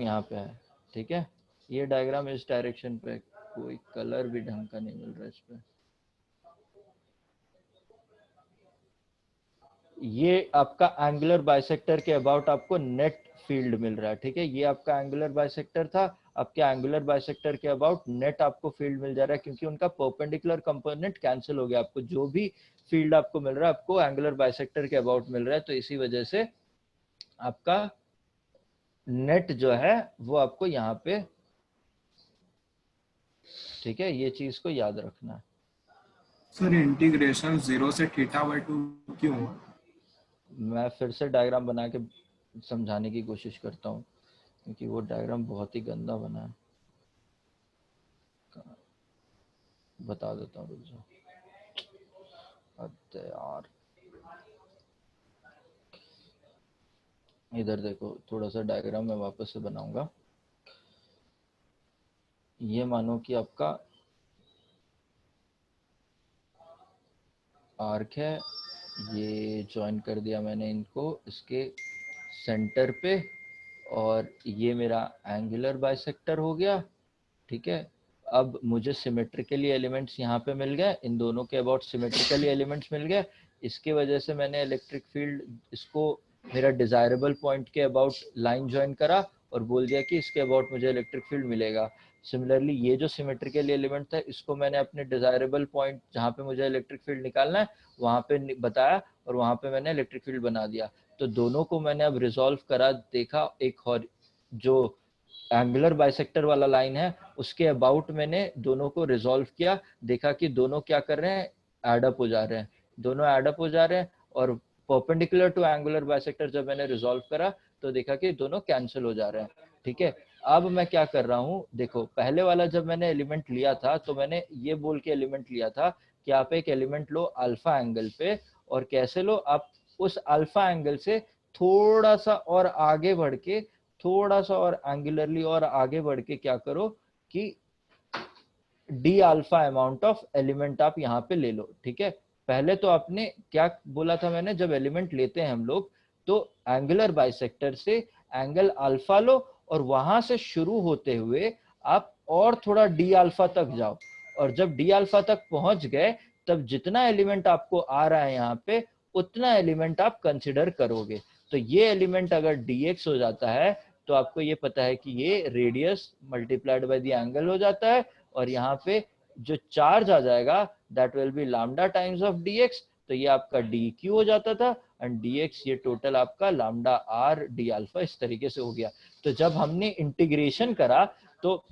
यहाँ पे है। ठीक है, ये डायग्राम इस डायरेक्शन पे, कोई कलर भी ढंग का नहीं मिल रहा इस पे, ये आपका एंगुलर बाइसेक्टर के अबाउट आपको नेट फील्ड मिल रहा है, ठीक है। ये आपका एंगुलर बाइसेक्टर था, आपके एंगुलर बाइसेक्टर के अबाउट नेट आपको फील्ड मिल जा रहा है, क्योंकि उनका परपेंडिकुलर कंपोनेंट कैंसिल हो गया। आपको जो भी फील्ड आपको मिल रहा है आपको एंगुलर बाइसेक्टर के अबाउट मिल रहा है, तो इसी वजह से आपका नेट जो है वो आपको यहाँ पे, ठीक है, ये चीज को याद रखना है। सर इंटीग्रेशन 0 से θ/2 क्यों? मैं फिर से डायग्राम बना के समझाने की कोशिश करता हूँ, क्योंकि वो डायग्राम बहुत ही गंदा बना है। बता देता हूँ, रुक जाओ। अरे यार, इधर देखो, थोड़ा सा डायग्राम मैं वापस से बनाऊंगा। ये मानो कि आपका आर्क है, ये ज्वाइन कर दिया मैंने इनको इसके सेंटर पे, और ये मेरा एंगुलर बाइसेक्टर हो गया, ठीक है। अब मुझे सिमेट्रिकली एलिमेंट्स यहाँ पे मिल गए, इन दोनों के अबाउट सिमेट्रिकली एलिमेंट्स मिल गए। इसके वजह से मैंने इलेक्ट्रिक फील्ड, इसको मेरा डिजायरेबल पॉइंट के अबाउट लाइन ज्वाइन करा और बोल दिया कि इसके अबाउट मुझे इलेक्ट्रिक फील्ड मिलेगा। सिमिलरली ये जो सिमेट्रिकल एलिमेंट था, इसको मैंने अपने डिजायरेबल पॉइंट जहाँ पे मुझे इलेक्ट्रिक फील्ड निकालना है वहाँ पे बताया, और वहाँ पे मैंने इलेक्ट्रिक फील्ड बना दिया। तो दोनों को मैंने अब रिजॉल्व करा, देखा एक और जो एंगुलर बाइसेक्टर वाला लाइन है उसके अबाउट मैंने दोनों को रिजॉल्व किया, देखा कि दोनों क्या कर रहे हैं, एडअप हो जा रहे हैं, दोनों एडअप हो जा रहे हैं। और परपेंडिकुलर टू एंगुलर बाइसेक्टर जब मैंने रिजॉल्व करा तो देखा कि दोनों कैंसिल हो जा रहे हैं, ठीक है। अब मैं क्या कर रहा हूँ, देखो पहले वाला जब मैंने एलिमेंट लिया था तो मैंने ये बोल के एलिमेंट लिया था कि आप एक एलिमेंट लो अल्फा एंगल पे, और कैसे लो, आप उस अल्फा एंगल से थोड़ा सा और आगे बढ़ के, थोड़ा सा और एंगुलरली और आगे बढ़ के क्या करो कि D alpha amount of element आप यहाँ पे ले लो, ठीक है। पहले तो आपने क्या बोला था मैंने, जब एलिमेंट लेते हैं हम लोग तो एंगुलर बाइसेक्टर से एंगल अल्फा लो, और वहां से शुरू होते हुए आप और थोड़ा डी अल्फा तक जाओ, और जब डी अल्फा तक पहुंच गए तब जितना एलिमेंट आपको आ रहा है यहाँ पे उतना एलिमेंट आप कंसिडर करोगे। तो ये एलिमेंट अगर dx हो जाता है तो आपको ये पता है कि ये radius multiplied by the angle हो जाता है, और यहाँ पे जो चार्ज आ जाएगा that will be lambda times of dx, तो ये आपका dq हो जाता था, एंड dx ये टोटल आपका लैम्डा r d अल्फा इस तरीके से हो गया। तो जब हमने इंटीग्रेशन करा तो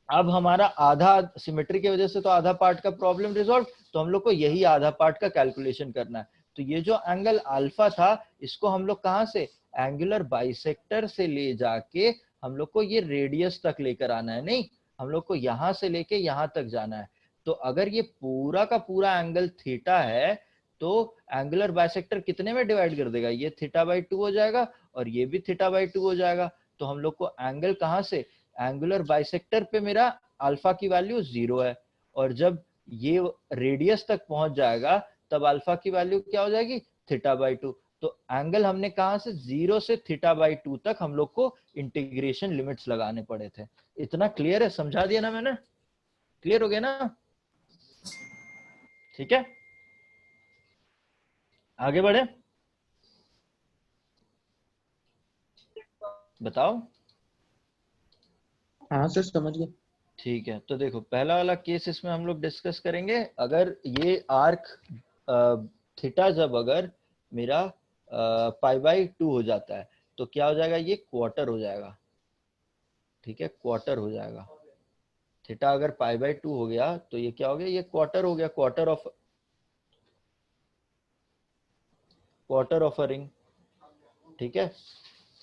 अब हमारा आधा सिमेट्री की वजह से तो आधा पार्ट का प्रॉब्लम रिजॉल्व, तो हम लोग को यही आधा पार्ट का कैलकुलेशन करना है। तो ये जो एंगल अल्फा था इसको हम लोग कहाँ से, एंगुलर बाइसेक्टर से ले जाके हम लोग को ये रेडियस तक लेकर आना है, नहीं हम लोग को यहाँ से लेके यहाँ तक जाना है। तो अगर ये पूरा का पूरा एंगल थीटा है तो एंगुलर बाइसेक्टर कितने में डिवाइड कर देगा, ये θ/2 हो जाएगा और ये भी θ/2 हो जाएगा। तो हम लोग को एंगल कहाँ से, एंगुलर बाइसेक्टर पे मेरा अल्फा की वैल्यू 0 है, और जब ये रेडियस तक पहुंच जाएगा तब अल्फा की वैल्यू क्या हो जाएगी, θ/2। तो एंगल हमने कहा से 0 से θ/2 तक हम लोग को इंटीग्रेशन लिमिट्स लगाने पड़े थे। इतना क्लियर है, समझा दिया ना मैंने, क्लियर हो गया ना, ठीक है। आगे बढ़े, बताओ। हाँ सर समझ गए। ठीक है, तो देखो पहला वाला केस इसमें हम लोग डिस्कस करेंगे। अगर ये आर्क थीटा जब अगर मेरा π/2 हो जाता है तो क्या हो जाएगा, ये क्वार्टर हो जाएगा, ठीक है, क्वार्टर हो जाएगा। थीटा अगर π/2 हो गया तो ये क्या हो गया, ये क्वार्टर हो गया, क्वार्टर ऑफ अ रिंग, ठीक है।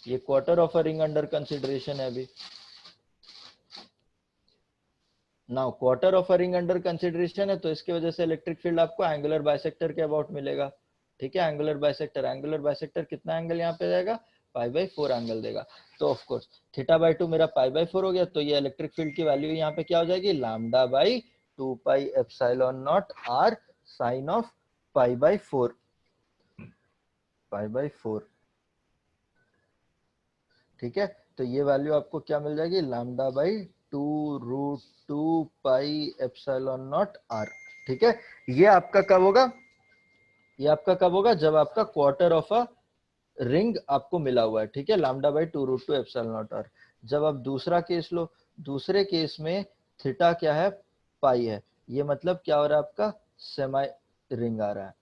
ये quarter of a ring under consideration है अभी। Now quarter of a ring under consideration है तो इसकी वजह से इलेक्ट्रिक फील्ड आपको एंगुलर बाइसेक्टर के अबाउट मिलेगा, ठीक है। एंगुलर बाइसेक्टर कितना एंगल यहाँ पे जाएगा, π/4 एंगल देगा। तो ऑफ कोर्स θ/2 मेरा π/4 हो गया, तो ये इलेक्ट्रिक फील्ड की वैल्यू यहाँ पे क्या हो जाएगी, λ/2πε0 r साइन ऑफ π/4, ठीक है। तो ये वैल्यू आपको क्या मिल जाएगी, λ/2√2πε0 r, ठीक है। ये आपका कब होगा, ये आपका कब होगा, जब आपका क्वार्टर ऑफ अ रिंग आपको मिला हुआ है, ठीक है, lambda by 2√2 epsilon naught r. जब आप दूसरा केस लो, दूसरे केस में थीटा क्या है, पाई है, ये मतलब क्या हो रहा है आपका, सेमाई रिंग आ रहा है,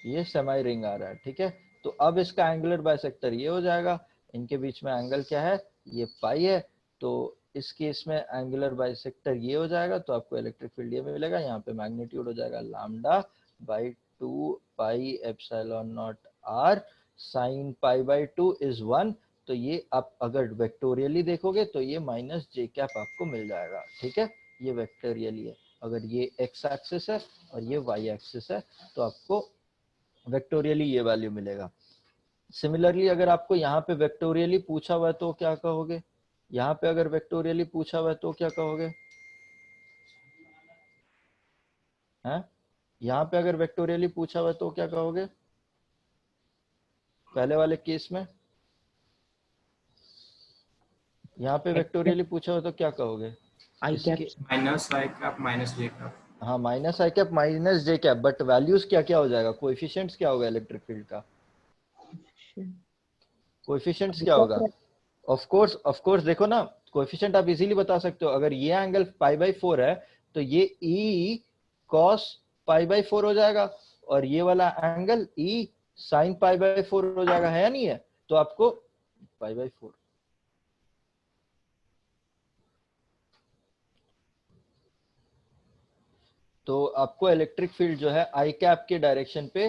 ये सेमाई रिंग आ रहा है, ठीक है। तो अब इसका एंगुलर बाइसेक्टर ये हो जाएगा, इनके बीच में एंगल क्या है, ये पाई है, तो इस केस में एंगुलर बाइसेक्टर ये हो जाएगा, तो आपको इलेक्ट्रिक फील्ड ये मिलेगा, यहाँ पे मैग्नीट्यूड हो जाएगा lambda by 2 pi epsilon naught are sine pi by 2 is 1। तो ये आप अगर वेक्टोरियली देखोगे तो ये माइनस जे कैप आपको मिल जाएगा, ठीक है, ये वेक्टोरियली है। अगर ये एक्स एक्सिस है और ये वाई एक्सिस है तो आपको वेक्टोरियली ये वैल्यू मिलेगा। सिमिलरली अगर आपको यहाँ पे वेक्टोरियली पूछा हुआ है तो क्या कहोगे, यहाँ पे अगर वेक्टोरियली पूछा हुआ है तो क्या कहोगे, हैं, यहाँ पे अगर वेक्टोरियली पूछा हुआ है तो क्या कहोगे, पहले वाले केस में यहाँ पे वेक्टोरियली पूछा हुआ तो क्या कहोगे, आई कैप। इसके minus I cap minus J cap. हाँ minus I cap minus J cap, but values क्या क्या हो जाएगा, कोएफिशिएंट्स क्या होगा इलेक्ट्रिक फील्ड का, कोएफिशिएंट्स क्या होगा, ऑफ कोर्स देखो ना, कोएफिशिएंट आप इजीली बता सकते हो, अगर ये एंगल पाई बाई 4 है तो ये ई कॉस पाई बाई 4 हो जाएगा, और ये वाला angle E sign pi by 4 हो जाएगा, है या नहीं है, तो आपको पाई बाई 4, तो आपको इलेक्ट्रिक फील्ड जो है आई कैप के डायरेक्शन पे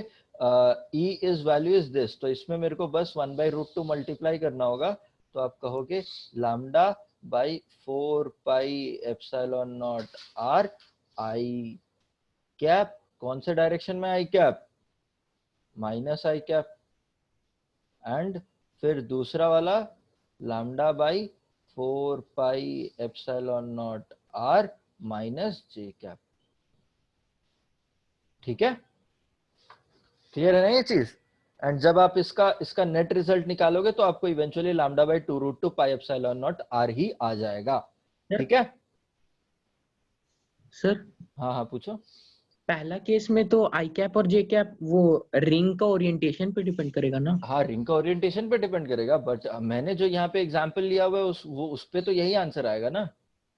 E is value is this, तो इसमें मेरे को बस 1/√2 मल्टीप्लाई करना होगा, तो आप कहोगे lambda by 4 pi epsilon naught R I cap, कौन से डायरेक्शन में I cap, minus I cap, and फिर दूसरा वाला lambda by 4 pi epsilon naught R minus J cap, ठीक है, क्लियर है ना ये चीज। एंड जब आप इसका नेट रिजल्ट निकालोगे तो आपको eventually lambda by 2√2 pi epsilon naught R ही आ जाएगा, ठीक है। सर हाँ हाँ पूछो। पहला केस में तो आई कैप और जे कैप वो रिंग का ओरिएंटेशन पे डिपेंड करेगा ना। हाँ रिंग का ओरिएंटेशन पे डिपेंड करेगा, बट मैंने जो यहाँ पे एग्जांपल लिया हुआ है उस पे तो यही आंसर आएगा ना।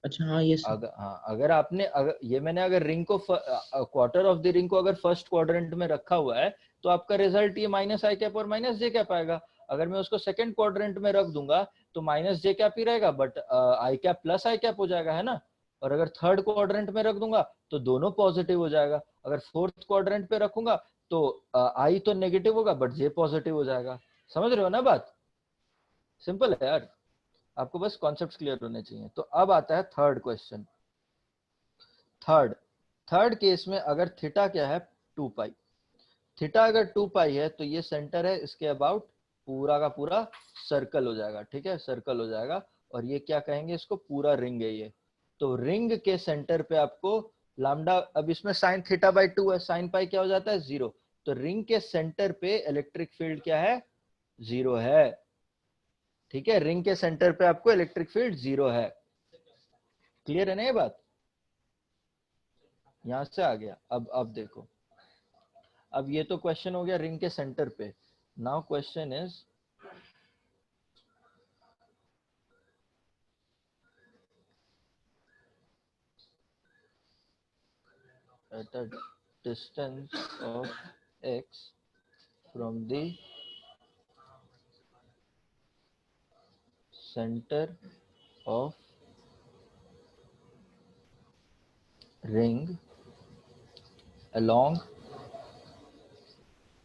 अच्छा हाँ ये अगर आपने मैंने अगर रिंग को क्वार्टर ऑफ द रिंग को अगर फर्स्ट क्वाड्रेंट में रखा हुआ है तो आपका रिजल्ट ये माइनस आई कैप और माइनस जे कैप आएगा। अगर मैं उसको सेकंड क्वाड्रेंट में रख दूंगा तो माइनस जे कैप ही रहेगा, but I cap plus I cap हो जाएगा, है ना। और अगर थर्ड क्वाड्रेंट में रख दूंगा तो दोनों पॉजिटिव हो जाएगा। अगर फोर्थ क्वाड्रेंट पे रखूंगा तो आई तो नेगेटिव होगा बट जे पॉजिटिव हो जाएगा। समझ रहे हो ना बात, सिंपल है यार, आपको बस कॉन्सेप्ट क्लियर होने चाहिए। तो अब आता है थर्ड क्वेश्चन। थर्ड केस में अगर थीटा क्या है 2 पाई, थीटा अगर 2 पाई है तो ये सेंटर है, इसके अबाउट पूरा का पूरा सर्कल हो जाएगा, ठीक है, सर्कल हो जाएगा। और ये क्या कहेंगे, इसको पूरा रिंग है ये। तो रिंग के सेंटर पे आपको लैम्डा, अब इसमें साइन थीटा बाई 2 है, साइन पाई क्या हो जाता है 0, तो रिंग के सेंटर पे इलेक्ट्रिक फील्ड क्या है 0 है, ठीक है, रिंग के सेंटर पे आपको इलेक्ट्रिक फील्ड 0 है। क्लियर है ना ये बात, यहां से आ गया। अब देखो, अब ये तो क्वेश्चन हो गया रिंग के सेंटर पे। Now question is at a distance of x from the center of ring along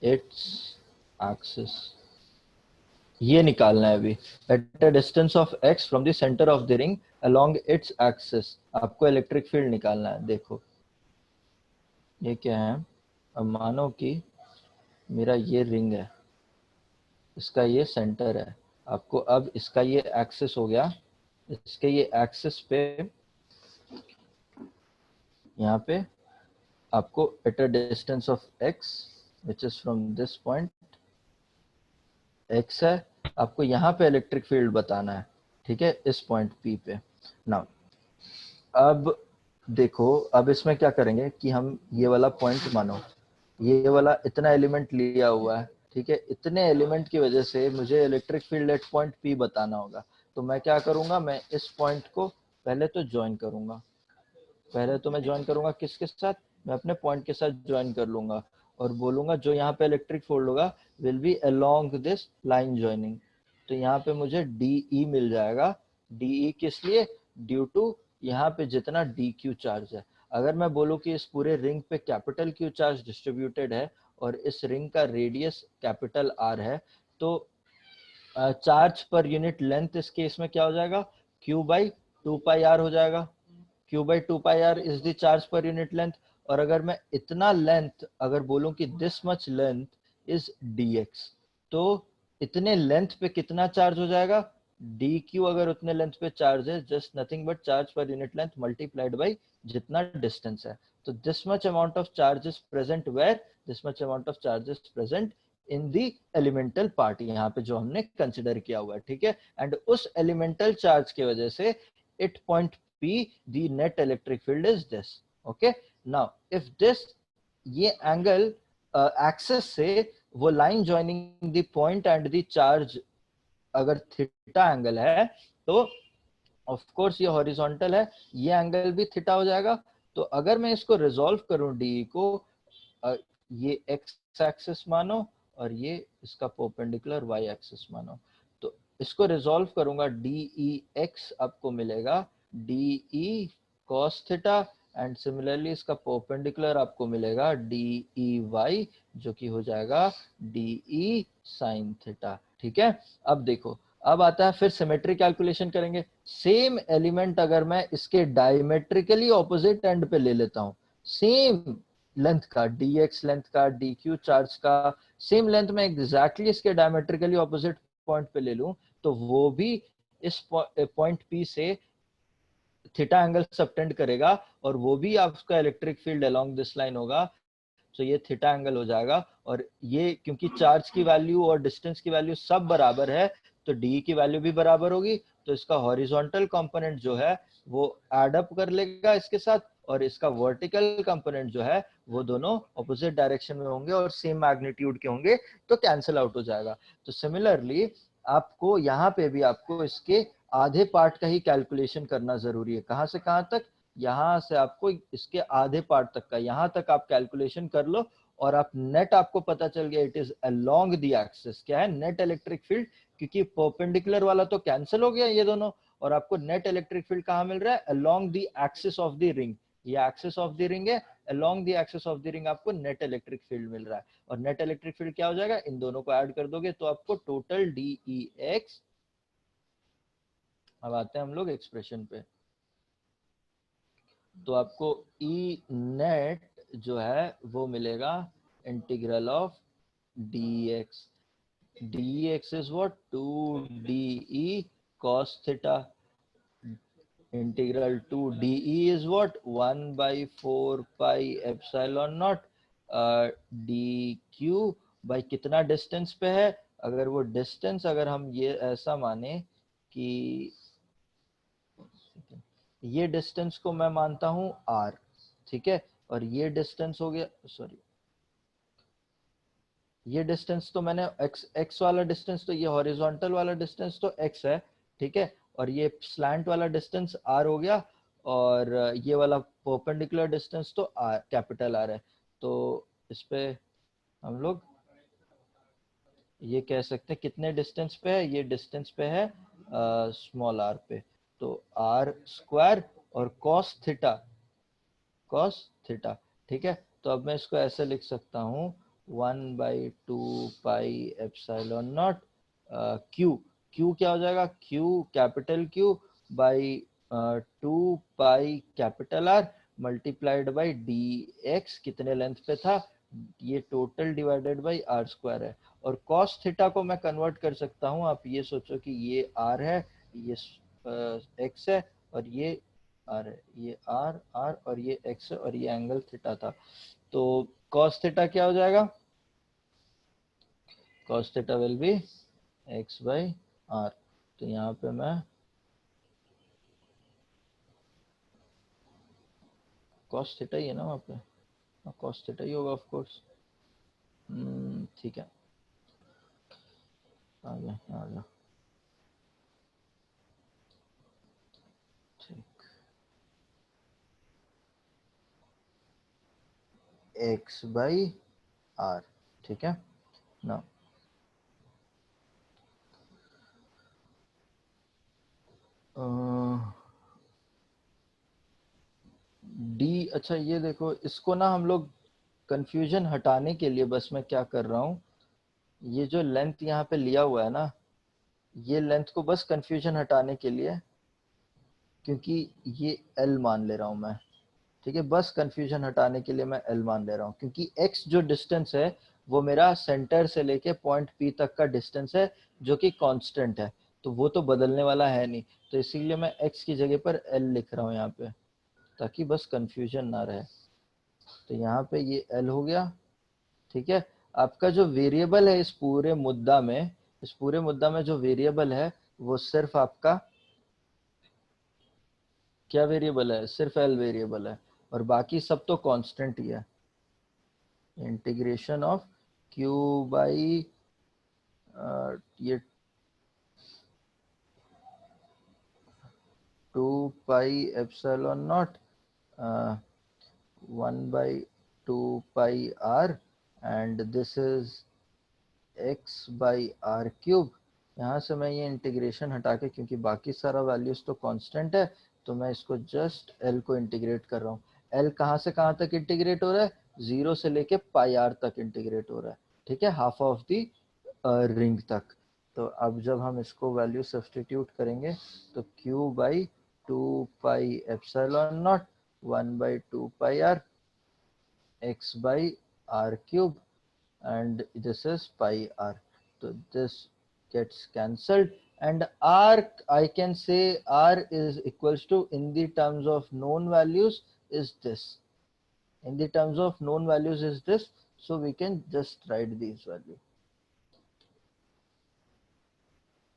its axis, ये निकालना है अभी। Eight a distance of x from the centre of the ring along its axis आपको electric field निकालना है। देखो ये क्या है, अब मानो कि मेरा ये रिंग है, इसका ये सेंटर है, आपको अब इसका ये एक्सिस हो गया, इसके ये एक्सिस पे यहाँ पे आपको eight a distance of x which is from this point x है, आपको यहाँ पे इलेक्ट्रिक फील्ड बताना है, ठीक है, इस पॉइंट P पे। नाउ अब देखो, अब इसमें क्या करेंगे कि हम ये वाला पॉइंट मानो, ये वाला इतना एलिमेंट लिया हुआ है, ठीक है, इतने एलिमेंट की वजह से मुझे electric field eight point P बताना होगा। तो मैं क्या करूंगा, मैं इस पॉइंट को पहले तो ज्वाइन करूंगा, पहले तो मैं ज्वाइन करूंगा किसके साथ, मैं अपने पॉइंट के साथ ज्वाइन कर लूंगा और बोलूंगा जो यहाँ पे इलेक्ट्रिक फील्ड होगा will be along this line joining. तो यहाँ पे मुझे डी मिल जाएगा। डी किस लिए, ड्यू टू यहाँ पे जितना डी क्यू चार्ज है। अगर मैं बोलूँ कि इस पूरे रिंग पे कैपिटल क्यू चार्ज डिस्ट्रीब्यूटेड है और इस रिंग का रेडियस कैपिटल आर है, तो चार्ज पर यूनिट लेंथ इस केस में क्या हो जाएगा, q by two pi r हो जाएगा। Q by two pi r is the charge per unit length. और अगर मैं इतना लेंथ अगर बोलूं कि this much length is d x, तो इतने लेंथ पे कितना चार्ज हो जाएगा, डी क्यू अगर उतने लेंथ पे चार्ज है, just nothing but charge per unit length multiplied by जितना डिस्टेंस है। तो this much amount of charge is present where, this much amount of charge is present in the elemental part, यहाँ पे जो हमने consider किया हुआ है, ठीक है। एंड उस एलिमेंटल चार्ज की वजह से it point P, the net electric field is this. Okay. Now, if this ये एंगल एक्सेस से वो line joining the point and the charge अगर थीटा एंगल है, तो ऑफ कोर्स ये हॉरिजॉन्टल है, ये एंगल भी थीटा हो जाएगा। तो अगर मैं इसको रिजॉल्व करूं डी को, ये एक्स एक्सिस मानो और ये इसका परपेंडिकुलर वाई एक्सिस मानो, तो इसको रिजॉल्व करूंगा, डी ई एक्स आपको मिलेगा D e cos theta and similarly इसका परपेंडिकुलर आपको मिलेगा डी ई वाई, जो कि हो जाएगा डी ई साइन थीटा, ठीक है। अब देखो, अब आता है फिर सिमेट्री कैलकुलेशन करेंगे। सेम एलिमेंट अगर मैं इसके डायमेट्रिकली ऑपोजिट एंड पे ले लेता हूं, सेम लेंथ का, dx लेंथ का, dq चार्ज का सेम लेंथ में एग्जैक्टली इसके डायमेट्रिकली ऑपोजिट पॉइंट पे ले लूं, तो वो भी इस पॉइंट P से थीटा एंगल सबटेंड करेगा और वो भी आपका electric field along this line होगा। तो ये थीटा एंगल हो जाएगा। और ये क्योंकि चार्ज की वैल्यू और डिस्टेंस की वैल्यू सब बराबर है, तो डी की वैल्यू भी बराबर होगी, तो इसका हॉरिजॉन्टल कंपोनेंट जो है वो एड अप कर लेगा इसके साथ, और इसका वर्टिकल कंपोनेंट जो है वो दोनों ऑपोजिट डायरेक्शन में होंगे और सेम मैग्नीट्यूड के होंगे, तो कैंसिल आउट हो जाएगा। तो सिमिलरली आपको यहाँ पे भी आपको इसके आधे पार्ट का ही कैलकुलेशन करना जरूरी है। कहाँ से कहाँ तक, यहाँ से आपको इसके आधे पार्ट तक का, यहाँ तक आप कैलकुलेशन कर लो और आप नेट आपको पता चल गया, it is along the axis. क्या है, नेट इलेक्ट्रिक फील्ड, क्योंकि परपेंडिकुलर वाला तो कैंसिल हो गया ये दोनों, और आपको नेट इलेक्ट्रिक फील्ड कहाँ मिल रहा है, along the axis of the ring. ये एक्सिस ऑफ द रिंग है, along the axis of the ring आपको नेट इलेक्ट्रिक फील्ड मिल रहा है। और नेट इलेक्ट्रिक फील्ड क्या हो जाएगा, इन दोनों को ऐड कर दोगे तो आपको टोटल डी ई एक्स। अब आते हैं हम लोग एक्सप्रेशन पे, तो आपको ई नेट जो है वो मिलेगा integral of d x. D x is what, to d e cos theta, integral to d e is what, 1/4 pi epsilon naught d Q by कितना डिस्टेंस पे है। अगर वो डिस्टेंस अगर हम ये ऐसा माने कि ये डिस्टेंस को मैं मानता हूं r, ठीक है, और ये डिस्टेंस हो गया, सॉरी ये डिस्टेंस तो मैंने x वाला डिस्टेंस, तो ये हॉरिजॉन्टल वाला डिस्टेंस तो x है, ठीक है, और ये स्लैंट वाला डिस्टेंस r हो गया, और ये वाला परपेंडिकुलर डिस्टेंस तो r कैपिटल R है। तो इस पे हम लोग ये कह सकते हैं कितने डिस्टेंस पे है, ये डिस्टेंस पे है स्मॉल r पे, तो r स्क्वायर और cos थीटा, ठीक है। तो अब मैं इसको ऐसे लिख सकता हूँ 1/2 पाई एप्सिलॉन नॉट क्यू क्या हो जाएगा, q capital q by 2 pi capital r multiplied by D x, कितने लेंथ पे था, ये total divided by r square है। और cos थीटा को मैं कन्वर्ट कर सकता हूँ, आप ये सोचो कि ये r है, ये x है, और ये r है, ये r और ये x है, और ये एंगल थीटा था। तो cos थीटा क्या हो जाएगा, cos theta will B x/r। तो यहाँ पे मैं cos थीटा ही है ना वहाँ पे, cos थीटा ही होगा ऑफ कोर्स, ठीक है, आ गया आ गया। ठीक, x बाई r, ठीक है ना। डी, अच्छा ये देखो, इसको ना हम लोग कंफ्यूजन हटाने के लिए बस मैं क्या कर रहा हूँ, ये जो लेंथ यहाँ पे लिया हुआ है ना, ये लेंथ को बस कंफ्यूजन हटाने के लिए, क्योंकि ये L मान ले रहा हूँ मैं, ठीक है, बस कंफ्यूजन हटाने के लिए मैं L मान ले रहा हूँ, क्योंकि x जो डिस्टेंस है वो मेरा सेंटर से लेके पॉइंट P तक का डिस्टेंस है, जो कि कांस्टेंट है, तो वो तो बदलने वाला है नहीं, तो इसीलिए मैं x की जगह पर L लिख रहा हूँ यहाँ पे, ताकि बस कंफ्यूजन ना रहे। तो यहाँ पे ये L हो गया, ठीक है। आपका जो वेरिएबल है इस पूरे मुद्दा में जो वेरिएबल है वो सिर्फ आपका क्या वेरिएबल है, सिर्फ L वेरिएबल है, और बाकी सब तो कांस्टेंट ही है। इंटीग्रेशन ऑफ Q बाई ये 2 pi epsilon not 1/2 pi r, and this is x by r cube. यहाँ से मैं ये इंटीग्रेशन हटा के, क्योंकि बाकी सारा वैल्यूज तो कांस्टेंट है, तो मैं इसको जस्ट l को इंटीग्रेट कर रहा हूँ। l कहाँ से कहाँ तक इंटीग्रेट हो रहा है, 0 से लेके पाई r तक इंटीग्रेट हो रहा है, ठीक है, हाफ ऑफ दी रिंग तक। तो अब जब हम इसको वैल्यू सब्सटीट्यूट करेंगे तो q by 2 pi epsilon not 1/2 pi r x by r cube, and this is pi r. So this gets cancelled, and r, I can say r is equals to, in the terms of known values, is this. In the terms of known values is this, so we can just write these values.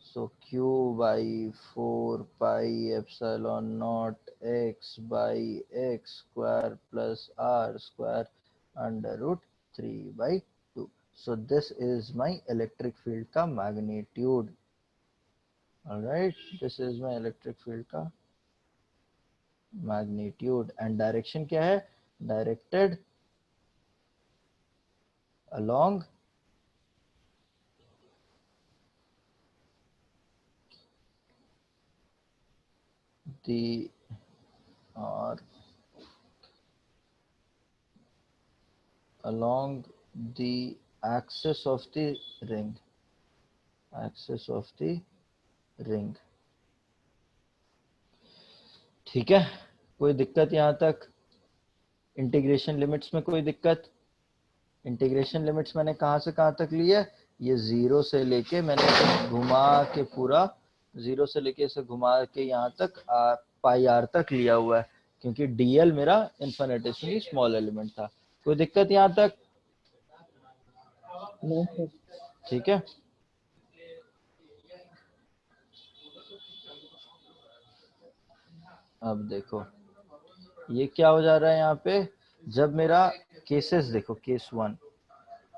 So q by 4 pi epsilon naught x by x square plus r square under root 3 by 2. So this is my electric field ka magnitude. Alright, this is my electric field ka magnitude, and direction kya hai? Directed along the along the axis of the ring, axis of the ring. ठीक है, कोई दिक्कत यहाँ तक? Integration limits में कोई दिक्कत? Integration limits मैंने कहाँ से कहाँ तक ली है, ये 0 से लेके मैंने इसे घुमा के पूरा 0 से लेके इसे घुमा के यहाँ तक पाई आर तक लिया हुआ है, क्योंकि डीएल मेरा इन्फिनिटेशनली स्मॉल एलिमेंट था। कोई दिक्कत यहाँ तक? No sir. ठीक है, अब देखो ये क्या हो जा रहा है यहाँ पे, जब मेरा केसेस देखो, केस 1,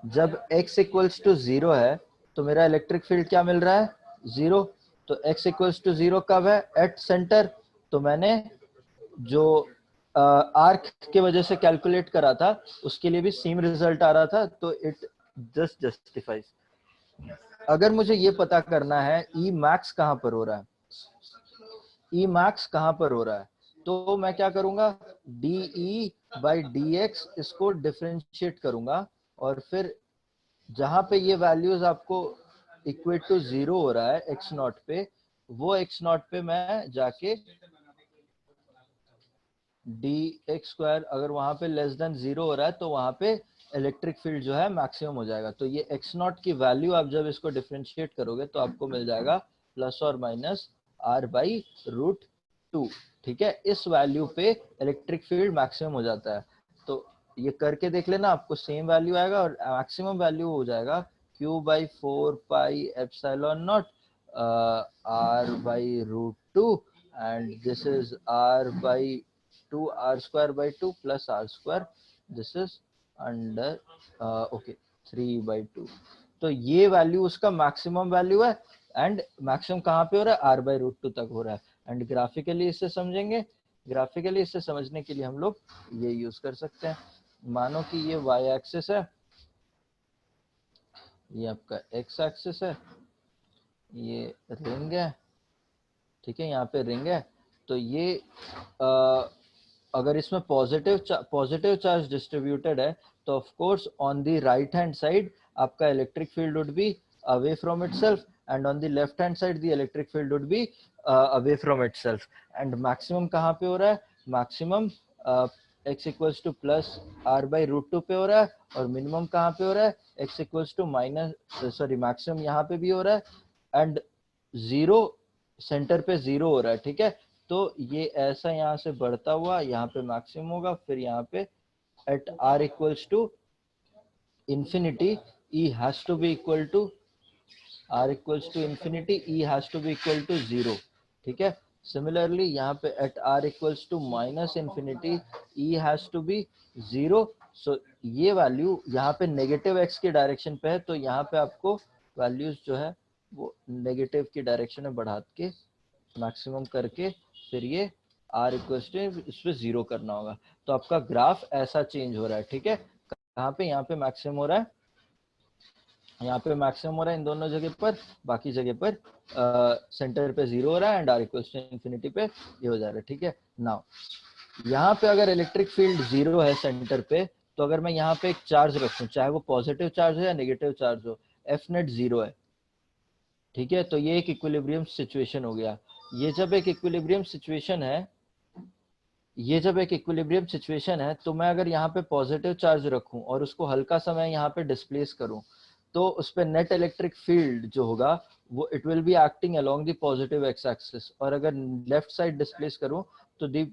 जब x इक्वल्स टू 0 है तो मेरा इलेक्ट्रिक फील्ड क्या मिल रहा है, 0। तो x इक्वल्स टू 0 कब है, एट सेंटर। तो मैंने जो आर्क के वजह से कैलकुलेट करा था उसके लिए भी सेम रिजल्ट आ रहा था, तो इट जस्ट जस्टिफाइज। अगर मुझे ये पता करना है ई मैक्स कहाँ पर हो रहा है, ई मैक्स कहाँ पर हो रहा है, तो मैं क्या करूंगा, D E by D x इसको डिफरेंशिएट करूंगा, और फिर जहां पे ये वैल्यूज आपको इक्वेट टू 0 हो रहा है एक्स नॉट पे, वो एक्स नॉट पे मैं जाके डी एक्स स्क्वायर, अगर वहां पे लेस देन 0 हो रहा है तो वहां पे इलेक्ट्रिक फील्ड जो है मैक्सिमम हो जाएगा। तो ये एक्स नॉट की वैल्यू आप जब इसको डिफरेंशिएट करोगे तो आपको मिल जाएगा प्लस और माइनस आर बाई रूट 2, ठीक है। इस वैल्यू पे इलेक्ट्रिक फील्ड मैक्सिमम हो जाता है, तो ये करके देख लेना, आपको सेम वैल्यू आएगा और मैक्सिमम वैल्यू हो जाएगा q by 4 pi epsilon naught r by root 2, and this is r by 2 r square by 2 plus r square, this is under okay 3/2। तो ये वैल्यू उसका मैक्सिमम वैल्यू है, एंड मैक्सिमम कहाँ पे हो रहा है, r/√2 तक हो रहा है। एंड ग्राफिकली इससे समझेंगे, ग्राफिकली इससे समझने के लिए हम लोग ये यूज कर सकते हैं। मानो कि ये y एक्सिस है, ये आपका x एक्सिस है, ये रिंग है, ठीक है, यहाँ पे रिंग है। तो ये अगर इसमें पॉजिटिव चार्ज डिस्ट्रीब्यूटेड है तो of course on the right hand side आपका electric field would be away from itself, and on the left hand side the electric field would be away from itself. And maximum कहाँ पे हो रहा है, maximum x equals to plus r/√2 पे हो रहा है, और मिनिमम कहाँ पे हो रहा है, x इक्वल्स टू मैक्सिमम यहाँ पे भी हो रहा है, एंड जीरो सेंटर पे जीरो हो रहा है, ठीक है। तो ये ऐसा यहाँ से बढ़ता हुआ यहाँ पे मैक्सिमम होगा, फिर यहाँ पे at r equals to infinity e has to be equal to r equals to infinity e has to be equal to 0, ठीक है। सिमिलरली यहाँ पे at r equals to minus infinity e has to be 0। So ये value यहाँ पे negative x की direction पे है, तो यहाँ पे आपको वैल्यूज जो है वो नेगेटिव की डायरेक्शन में बढ़ा के मैक्सिमम करके फिर ये r इक्वल्स टू इस पे 0 करना होगा। तो आपका ग्राफ ऐसा चेंज हो रहा है, ठीक है। कहाँ पे, यहाँ पे मैक्सिमम हो रहा है, यहाँ पे मैक्सिमम हो रहा है इन दोनों जगह पर, बाकी जगह पर सेंटर पे 0 हो रहा है, and r equals to infinity पे ये हो जा रहा है, ठीक है। नाउ यहाँ पे अगर इलेक्ट्रिक फील्ड 0 है सेंटर पे, तो अगर मैं यहाँ पे एक चार्ज रखूं, चाहे वो पॉजिटिव चार्ज हो या नेगेटिव चार्ज हो, एफ नेट 0 है, ठीक है। तो ये एक इक्विलिब्रियम सिचुएशन हो गया। ये जब एक इक्विलिब्रियम सिचुएशन है, ये जब एक इक्विलिब्रियम सिचुएशन है, तो मैं अगर यहाँ पे पॉजिटिव चार्ज रखूं और उसको हल्का सा मैं यहाँ पे डिस्प्लेस करूं, तो उस पे नेट इलेक्ट्रिक फील्ड जो होगा वो it will be acting along the positive X axis, और अगर लेफ्ट साइड डिस्प्लेस करूं तो the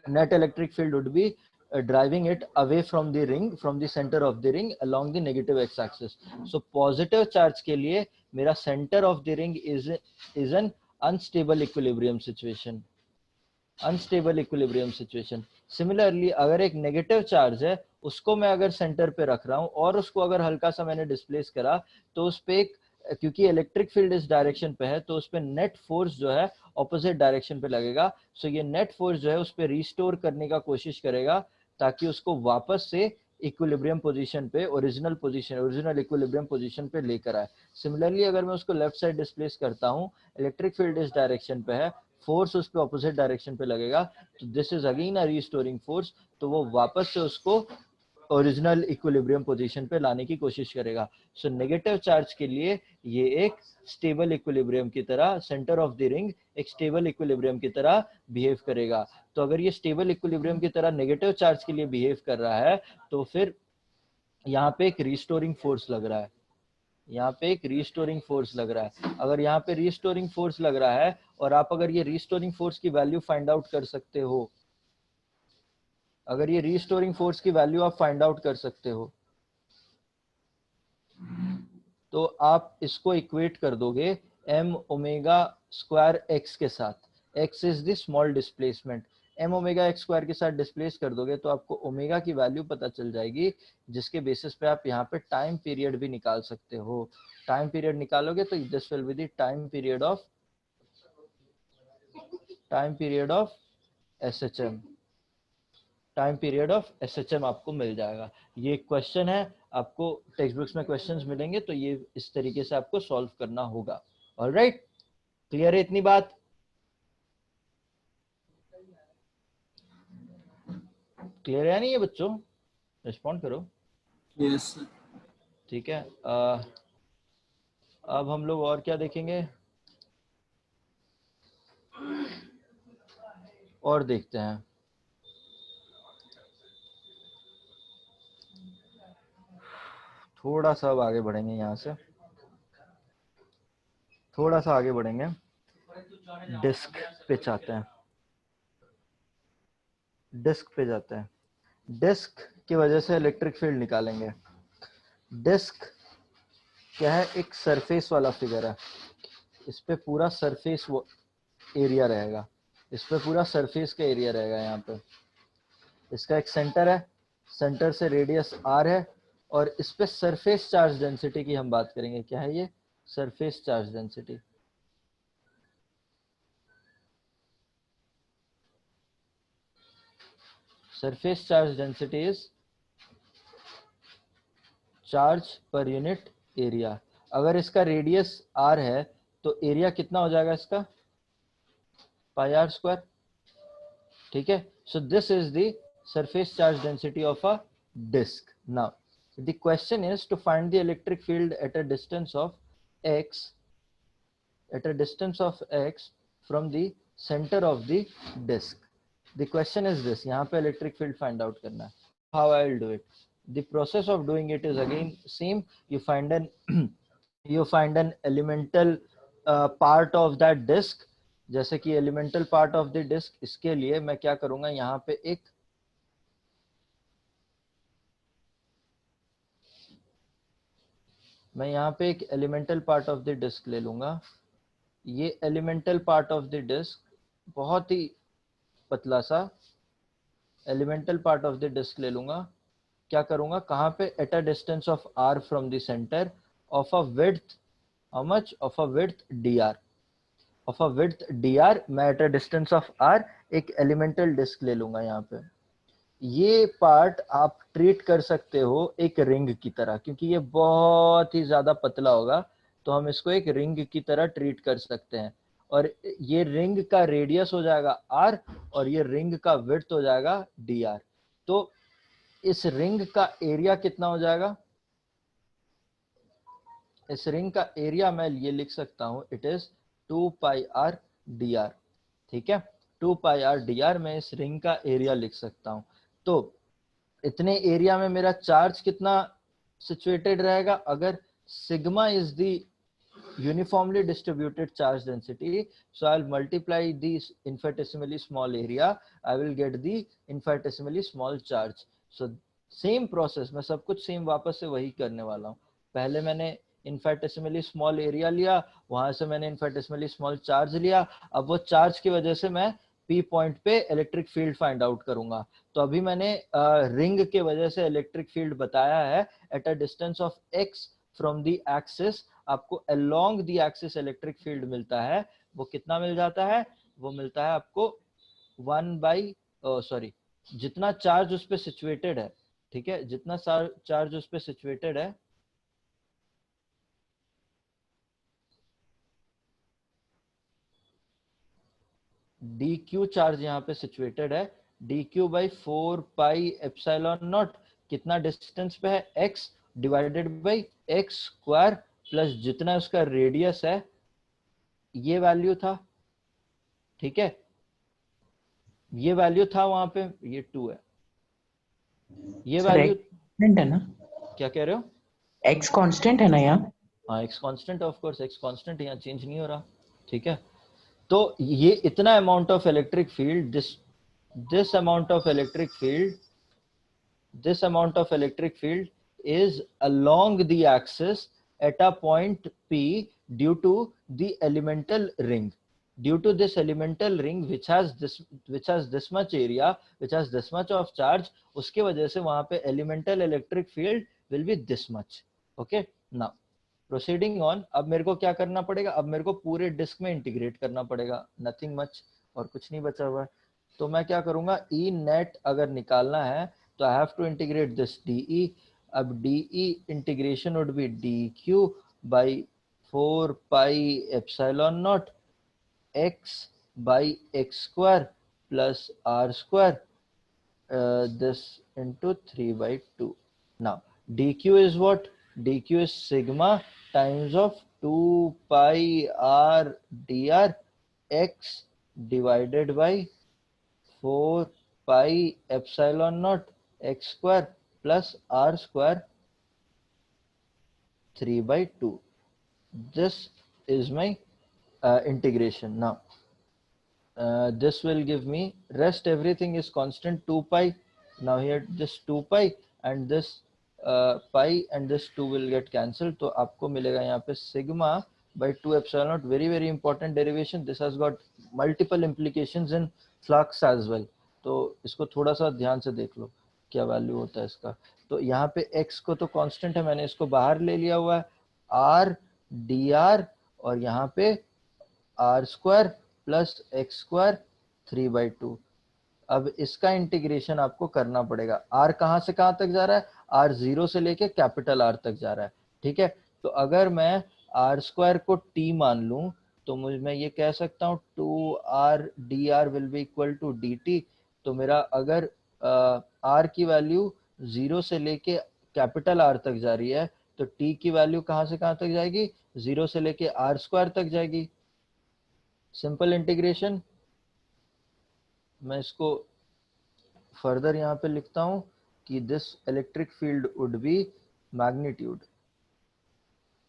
net electric field would be driving it away from the ring, from the center of the ring along the negative x axis. So positive charge के लिए मेरा center of the ring is an unstable equilibrium situation, unstable equilibrium situation. Similarly अगर एक negative charge है, उसको मैं अगर center पे रख रहा हूँ और उसको अगर हल्का सा मैंने displace करा, तो उस पे एक, क्योंकि इलेक्ट्रिक फील्ड इस डायरेक्शन पे है, तो उस पे नेट फोर्स जो है ऑपोजिट डायरेक्शन पे लगेगा। सो ये नेट फोर्स जो है उस पे रिस्टोर करने का कोशिश करेगा, ताकि उसको वापस से इक्विलिब्रियम पोजीशन पे, original position, original equilibrium position पे लेकर आए। सिमिलरली अगर मैं उसको लेफ्ट साइड डिस्प्लेस करता हूँ, इलेक्ट्रिक फील्ड इस डायरेक्शन पे है, फोर्स उस पे ऑपोजिट डायरेक्शन पे लगेगा, तो this is again a restoring force, तो वो वापस से उसको ओरिजिनल इक्विलिब्रियम पोजीशन पे लाने की कोशिश करेगा। सो नेगेटिव चार्ज के लिए ये एक स्टेबल इक्विलिब्रियम की तरह, सेंटर ऑफ द रिंग एक स्टेबल इक्विलिब्रियम की तरह बिहेव करेगा। तो अगर ये स्टेबल इक्विलिब्रियम की तरह नेगेटिव चार्ज के लिए बिहेव कर रहा है, तो फिर यहाँ पे एक रिस्टोरिंग फोर्स लग रहा है, यहाँ पे एक रिस्टोरिंग फोर्स लग रहा है। अगर यहाँ पे रिस्टोरिंग फोर्स लग रहा है, और आप अगर ये रिस्टोरिंग फोर्स की वैल्यू फाइंड आउट कर सकते हो, अगर ये रिस्टोरिंग फोर्स की वैल्यू आप फाइंड आउट कर सकते हो, तो आप इसको इक्वेट कर दोगे m ओमेगा स्क्वायर x के साथ। x is the small displacement, m omega x square के साथ डिस्प्लेस कर दोगे तो आपको ओमेगा की वैल्यू पता चल जाएगी, जिसके बेसिस पे आप यहाँ पे टाइम पीरियड भी निकाल सकते हो। टाइम पीरियड निकालोगे तो this will be the time period of SHM, time period of SHM आपको मिल जाएगा। ये क्वेश्चन है, आपको टेक्स्ट बुक्स में क्वेश्चंस मिलेंगे, तो ये इस तरीके से आपको सॉल्व करना होगा। ऑलराइट, क्लियर है इतनी बात? क्लियर है नहीं ये बच्चों? रिस्पॉन्ड करो। Yes sir. ठीक है, अब हम लोग और क्या देखेंगे, और देखते हैं। थोड़ा सा अब आगे बढ़ेंगे, यहाँ से थोड़ा सा आगे बढ़ेंगे, डिस्क पे चाहते हैं, डिस्क पे जाते हैं। डिस्क की वजह से इलेक्ट्रिक फील्ड निकालेंगे। डिस्क क्या है, एक सरफेस वाला फिगर है, इस पे पूरा सरफेस वो एरिया रहेगा, इस पे पूरा सरफेस का एरिया रहेगा। यहाँ पे इसका एक सेंटर है, सेंटर से रेडियस r है, और इस पे सरफेस चार्ज डेंसिटी की हम बात करेंगे। क्या है ये? Surface charge density. Surface charge density is charge per unit area. अगर इसका रेडियस r है तो एरिया कितना हो जाएगा इसका? Pi r square. ठीक है, so this is the surface charge density of a disc. Now the question is to find the electric field at a distance of x, at a distance of x from the center of the disk. The question is this, यहाँ पे electric field find out करना है. How I will do it? The process of doing it is again same. You find an you find an elemental part of that disk. जैसे कि elemental part of the disk, इसके लिए मैं क्या करूँगा, यहाँ पे एक elemental part of the disk ले लूँगा. ये elemental part of the disk बहुत ही पतला सा elemental part of the disk ले लूँगा. क्या करूँगा, कहाँ पे? at a distance of r from the center of a width, how much? of a width dr, of a width dr. मैं at a distance of r एक elemental disk ले लूँगा. यहाँ पे ये पार्ट आप ट्रीट कर सकते हो एक रिंग की तरह, क्योंकि ये बहुत ही ज्यादा पतला होगा, तो हम इसको एक रिंग की तरह ट्रीट कर सकते हैं. और ये रिंग का रेडियस हो जाएगा r और ये रिंग का विड्थ हो जाएगा dr. तो इस रिंग का एरिया कितना हो जाएगा? इस रिंग का एरिया मैं ये लिख सकता हूं, it is 2 pi r dr. ठीक है, 2 पाई r dr मैं इस रिंग का एरिया लिख सकता हूं. तो इतने एरिया में मेरा चार्ज कितना सिचुएटेड रहेगा? अगर sigma is the uniformly distributed charge density, so I'll multiply the infinitesimally small area, I will get the infinitesimally small charge. So same process, मैं सब कुछ सेम वापस से वही करने वाला हूँ. पहले मैंने infinitesimally small area लिया, वहां से मैंने infinitesimally small charge लिया. अब वो चार्ज की वजह से मैं P पॉइंट पे इलेक्ट्रिक फील्ड फाइंड आउट करूंगा. तो अभी मैंने रिंग के वजह से इलेक्ट्रिक फील्ड बताया है at a distance of x from the axis. आपको along the axis electric field मिलता है. वो कितना मिल जाता है? वो मिलता है आपको 1 जितना चार्ज उस पे सिचुएटेड है. ठीक है, जितना चार्ज उस पे सिचुएटेड है, dq चार्ज यहाँ पे सिचुएटेड है, dq by 4 pi epsilon not. कितना डिस्टेंस पे है? x divided by x square plus जितना उसका रेडियस है, ये वैल्यू था. ठीक है, ये वैल्यू था वहां पे, ये 2 है. ये वैल्यू कांस्टेंट है ना? क्या कह रहे हो? x कांस्टेंट है ना यहाँ? हाँ, x constant, of course x constant, यहाँ चेंज नहीं हो रहा. ठीक है, तो ये इतना amount of electric field, this amount of electric field is along the axis at a point P due to the elemental ring. Due to this elemental ring which has this much area, which has this much of charge, उसके वजह से वहां पे elemental electric field will be this much. Okay, now proceeding on. अब मेरे को क्या करना पड़ेगा? अब मेरे को पूरे डिस्क में इंटीग्रेट करना पड़ेगा. नथिंग मच, और कुछ नहीं बचा हुआ है. तो मैं क्या करूंगा, ई नेट अगर निकालना है तो I have to integrate this D. अब D integration would be D Q by 4 pi epsilon naught X by x square plus are square, this into 3/2. Now dq is what? dq is sigma times of 2 pi r dr x divided by 4 pi epsilon naught x square plus r square 3/2. This is my integration. Now this will give me, rest everything is constant, 2 pi. Now here this 2 pi and this pi and this 2 will get cancelled. तो आपको मिलेगा यहाँ पे sigma by 2 epsilon naught. Very important derivation. This has got multiple implications in flux as well. तो इसको थोड़ा सा ध्यान से देख लो. क्या वैल्यू होता है इसका। तो यहाँ पे x को तो कांस्टेंट है, मैंने इसको बाहर ले लिया हुआ है, r dr, और यहाँ पे r square plus x square 3/2। अब इसका इंटीग्रेशन आपको करना पड़ेगा। r कहाँ से कहाँ तक जा रहा है, r 0 से लेके कैपिटल R तक जा रहा है, ठीक है। तो अगर मैं r स्क्वायर को t मान लूं तो मैं ये कह सकता हूँ 2r dr will be equal to dt। तो मेरा अगर r की वैल्यू 0 से लेके कैपिटल R तक जा रही है तो t की वैल्यू कहाँ से कहाँ तक जाएगी, 0 से लेके r स्क्वायर तक जाएगी। Simple integration. मैं इसको फर्दर यहाँ पे लिखता हूँ कि this electric field would B magnitude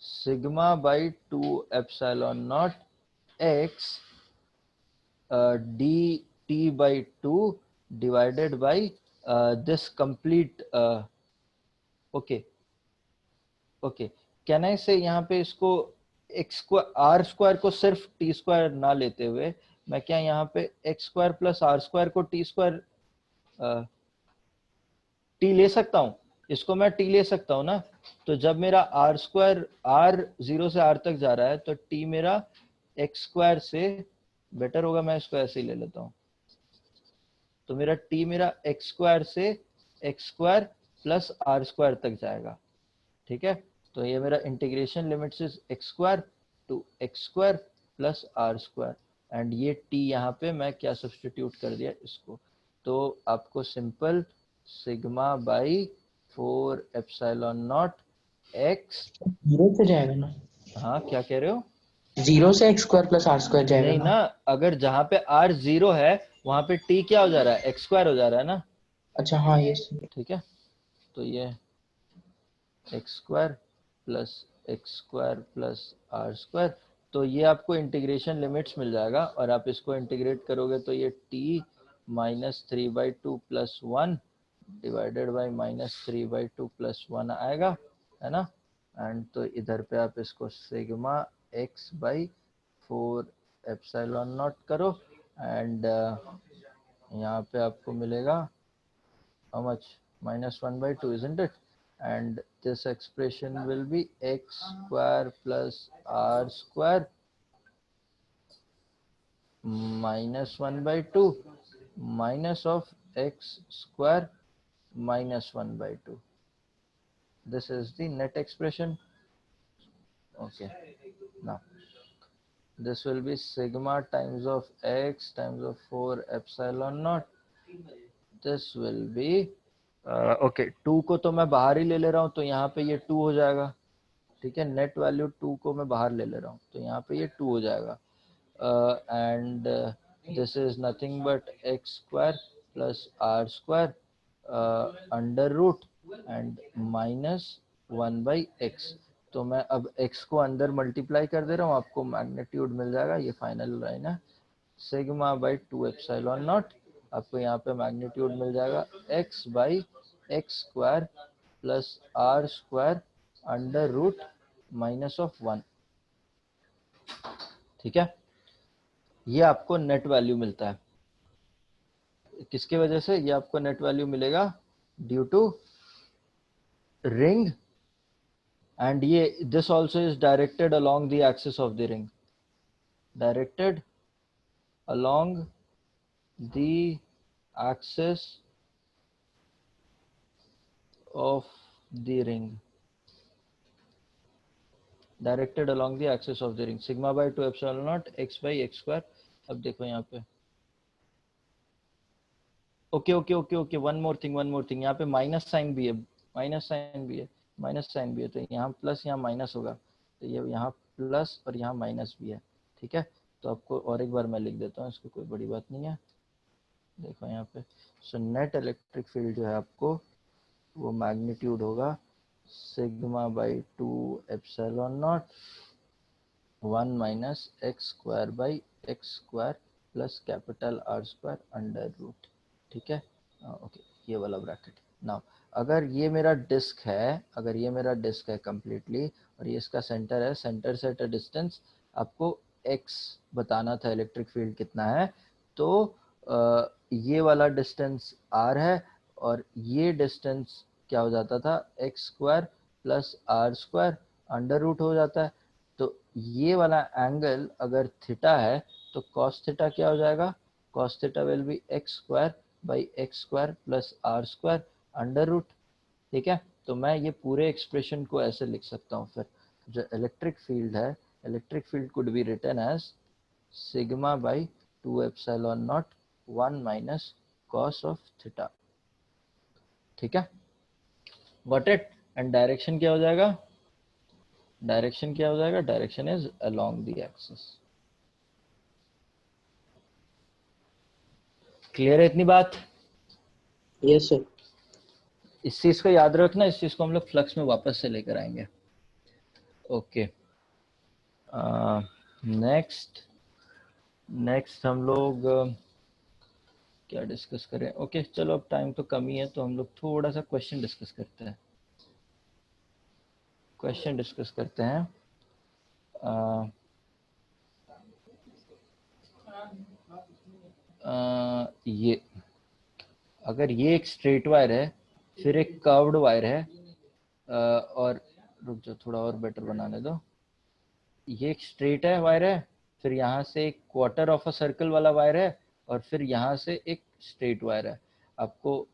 sigma by 2 epsilon naught x D T by 2 divided by this complete okay okay. Can I से यहाँ पे इसको एक्स स्क्वायर आर स्क्वायर को सिर्फ टी स्क्वायर ना लेते हुए मैं क्या यहाँ पे x square plus are square को टी स्क्वायर टी ले सकता हूँ, इसको मैं टी ले सकता हूँ ना। तो जब मेरा आर स्क्वायर आर 0 से आर तक जा रहा है तो टी मेरा एक्स स्क्वायर से बेटर होगा, मैं इसको ऐसे ही ले लेता हूँ। तो मेरा टी मेरा एक्स स्क्वायर से x square plus are square तक जाएगा, ठीक है। तो ये मेरा integration limits is x square to x square plus are square, and ये टी यहाँ पे मैं क्या सब्सटीट्यूट कर दिया इसको। तो आपको simple sigma by 4 epsilon naught x, 0 से जाएगा ना, हाँ क्या कह रहे हो, 0 से x square plus are square जाएगा नहीं ना। ना, अगर जहाँ पे r 0 है वहां पे t क्या हो जा रहा है, एक्स स्क्वायर हो जा रहा है ना, अच्छा हाँ ये ठीक है। तो ये x square plus are square, तो ये आपको इंटीग्रेशन लिमिट्स मिल जाएगा और आप इसको इंटीग्रेट करोगे तो ये t minus 3/2 plus 1 divided by minus 3/2 plus 1 आएगा, है ना। एंड तो इधर पे आप इसको sigma x by 4 epsilon not करो, एंड यहाँ पे आपको मिलेगा how much, -1/2, isn't it? And this expression will be x square plus r square -1/2 minus of x square -1/2. This is the net expression. Okay, now this will be sigma times of x times of 4 epsilon naught. This will be okay 2 को तो मैं बाहर ही ले ले रहा हूँ तो यहाँ पे ये 2 हो जाएगा, ठीक है। नेट वैल्यू 2 को मैं बाहर ले ले रहा हूँ तो यहाँ पे ये 2 हो जाएगा, and this is nothing but x square plus are square under root and -1/x। तो मैं अब x को अंदर मल्टीप्लाई कर दे रहा हूँ, आपको मैग्नीट्यूड मिल जाएगा, ये फाइनल लाइन है सिग्मा बाई 2 एप्सिलॉन नॉट। आपको यहाँ पे मैग्नीट्यूड मिल जाएगा x by x square plus are square under root -1, ठीक है। ये आपको नेट वैल्यू मिलता है, किसके वजह से ये आपको नेट वैल्यू मिलेगा, ड्यू टू रिंग, एंड ये this also is directed along the axis of the ring, directed along the axis of the ring, directed along the axis of the ring, sigma by 2 epsilon naught x by x square। अब देखो यहाँ पे okay okay okay okay, one more thing, यहाँ पे minus sign भी है, तो यहाँ प्लस यहाँ माइनस होगा, तो ये यहाँ प्लस और यहाँ माइनस भी है, ठीक है। तो आपको और एक बार मैं लिख देता हूँ, इसको कोई बड़ी बात नहीं है। देखो यहाँ पे सो नेट इलेक्ट्रिक फील्ड जो है आपको वो मैग्नीट्यूड होगा sigma by 2 epsilon naught 1 minus x square by x square plus capital r square under root, ठीक है। ओके ये वाला ब्रैकेट। नाउ अगर ये मेरा डिस्क है कंप्लीटली और ये इसका सेंटर है, सेंटर से एट अ डिस्टेंस आपको x बताना था इलेक्ट्रिक फील्ड कितना है, तो ये वाला डिस्टेंस r है और ये डिस्टेंस क्या हो जाता था, x square plus are square under root हो जाता है। तो ये वाला एंगल अगर थीटा है तो कॉस थीटा क्या हो जाएगा, cos theta will be x square by x square plus are square under root. ठीक है, तो मैं ये पूरे एक्सप्रेशन को ऐसे लिख सकता हूँ फिर, जो इलेक्ट्रिक फील्ड है, electric field could be written as sigma by 2 epsilon naught 1 minus cos of theta. ठीक है, गॉट इट। एंड डायरेक्शन क्या हो जाएगा, डायरेक्शन क्या हो जाएगा, direction is along the axis. Clear है इतनी बात? Yes sir. इस चीज को याद रखना, इस चीज को हम लोग फ्लक्स में वापस से लेकर आएंगे। ओके, नेक्स्ट हम लोग क्या डिस्कस करें। ओके चलो, अब टाइम तो कम ही है तो हम लोग थोड़ा सा क्वेश्चन डिस्कस करते हैं। क्वेश्चन डिस्कस करते हैं। ये अगर ये एक स्ट्रेट वायर है, फिर एक कर्व्ड वायर है, और रुक जाओ थोड़ा और बेटर बनाने दो। ये एक स्ट्रेट है वायर है, फिर यहाँ से एक क्वार्टर ऑफ अ सर्कल वाला वायर है, और फिर यहाँ से एक स्ट्रेट वायर है। आपको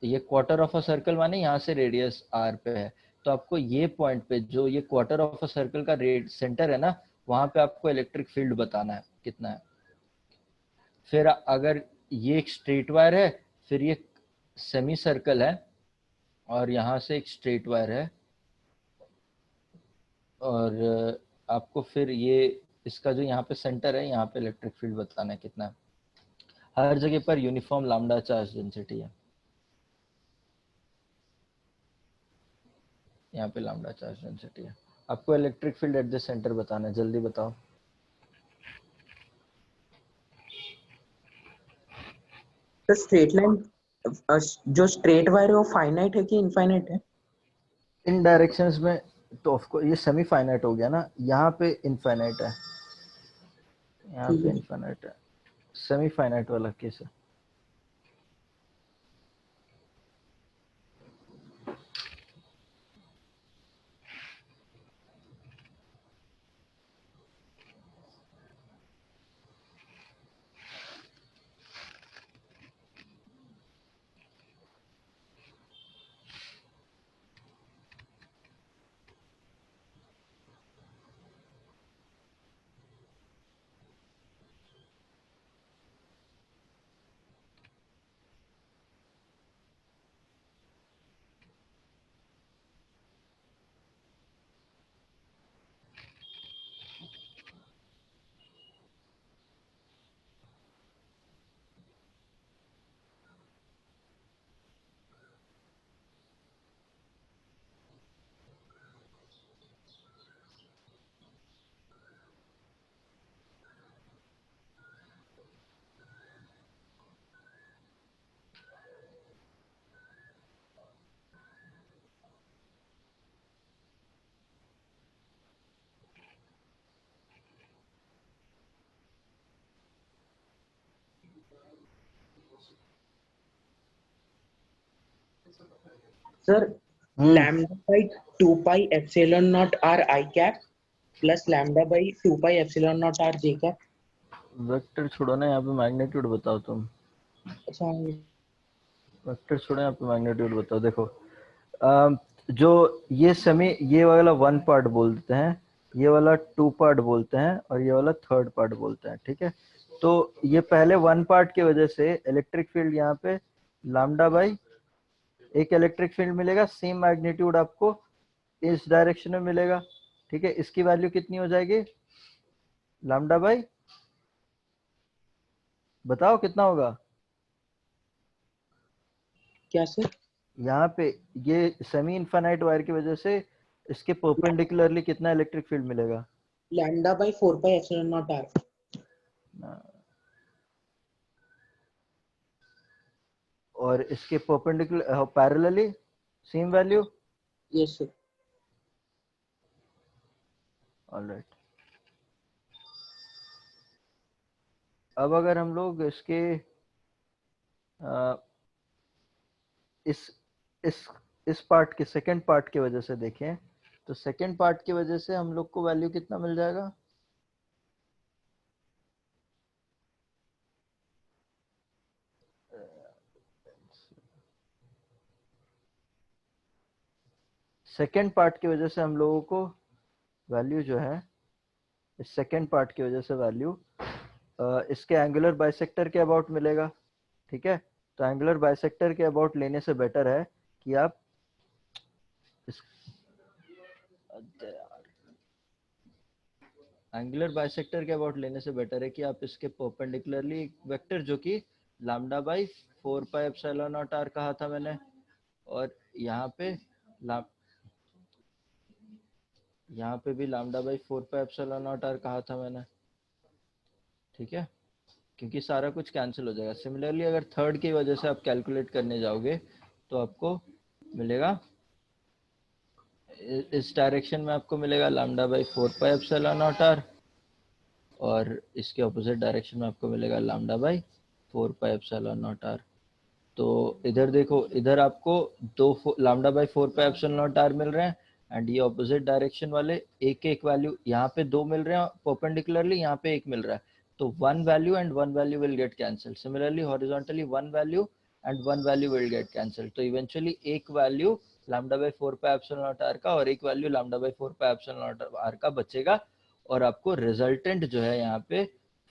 ये क्वार्टर ऑफ अ सर्कल माने यहाँ से रेडियस आर पे है, तो आपको ये पॉइंट पे जो ये क्वार्टर ऑफ अ सर्कल का सेंटर है ना, वहां पे आपको इलेक्ट्रिक फील्ड बताना है कितना है। फिर अगर ये एक स्ट्रेट वायर है, फिर ये सेमी सर्कल है, और यहाँ से एक स्ट्रेट वायर है, और आपको फिर ये इसका जो यहाँ पे सेंटर है, यहाँ पे इलेक्ट्रिक फील्ड बताना है कितना है। हर जगह पर यूनिफॉर्म लैम्डा चार्ज डेंसिटी है, यहाँ पे लैम्डा चार्ज डेंसिटी है। आपको electric field at the centre बताना है, जल्दी बताओ। तो स्ट्रेट लाइन, जो स्ट्रेट वायर है वो फाइनाइट है कि इनफाइनाइट है? इन डायरेक्शंस में तो ऑफ कोर्स ये सेमी फाइनाइट हो गया ना, यहाँ पे इनफाइनाइट है, यहाँ ठीक पे है। इनफाइनाइट है, सेमी फाइनाइट वाला केस है। Sir lambda by 2 pi epsilon naught R I cap plus lambda by 2 pi epsilon naught R J cap. Vector छोड़ो ना, यहाँ पे मैग्नीट्यूड बताओ तुम। अच्छा, वेक्टर छोड़ो, यहाँ पे मैग्नीट्यूड बताओ। देखो जो ये सेमी, ये वाला वन पार्ट बोलते हैं, ये वाला टू पार्ट बोलते हैं, और ये वाला थर्ड पार्ट बोलते हैं। ठीक है, तो ये पहले वन पार्ट की वजह से इलेक्ट्रिक फील्ड यहाँ पे लैम्डा बाई एक इलेक्ट्रिक फील्ड मिलेगा, सेम मैग्नीट्यूड आपको इस डायरेक्शन में मिलेगा। ठीक है, इसकी वैल्यू कितनी हो जाएगी, लैम्डा बाई, बताओ कितना होगा। क्या सर? यहाँ पे ये सेमी इनफाइनाइट वायर की वजह से इसके परपेंडिकुलरली कितना इलेक्ट्रिक फील्ड मिलेगा, lambda by 4 pi epsilon naught are. और इसके perpendicular parallelly same value. Yes sir. Alright, अब अगर हम लोग इसके अ, इस इस इस पार्ट के सेकंड पार्ट की वजह से देखें तो सेकंड पार्ट की वजह से हम लोग को वैल्यू कितना मिल जाएगा? सेकंड पार्ट की वजह से हम लोगों को वैल्यू जो है, इस सेकंड पार्ट की वजह से वैल्यू इसके एंगुलर बाइसेक्टर के अबाउट मिलेगा। ठीक है, तो एंगुलर बाइसेक्टर के अबाउट लेने से बेटर है कि आप इस एंगुलर बाइसेक्टर के अबाउट लेने से बेटर है कि आप इसके परपेंडिकुलरली वेक्टर जो कि lambda by 4 pi epsilon naught r कहा था मैंने, और यहाँ पे भी lambda by 4 pi epsilon naught r कहा था मैंने। ठीक है, क्योंकि सारा कुछ कैंसिल हो जाएगा। सिमिलरली अगर थर्ड की वजह से आप कैलकुलेट करने जाओगे तो आपको मिलेगा इस डायरेक्शन में आपको मिलेगा lambda by 4 pi epsilon naught are, और इसके ऑपोजिट डायरेक्शन में आपको मिलेगा lambda by 4 pi epsilon naught R. तो इधर देखो, इधर आपको दो lambda by 4 pi epsilon naught R मिल रहे हैं, एंड ये ऑपोजिट डायरेक्शन वाले एक एक वैल्यू, यहाँ पे दो मिल रहे हैं परपेंडिकुलरली, यहाँ पे एक मिल रहा है, तो one value and one value will get cancelled. Similarly horizontally one value and one value will get cancelled, तो इवेंचुअली एक value lambda by 4 pi epsilon naught R का और एक value lambda by 4 pi epsilon naught R का बचेगा, और आपको resultant जो है यहाँ पे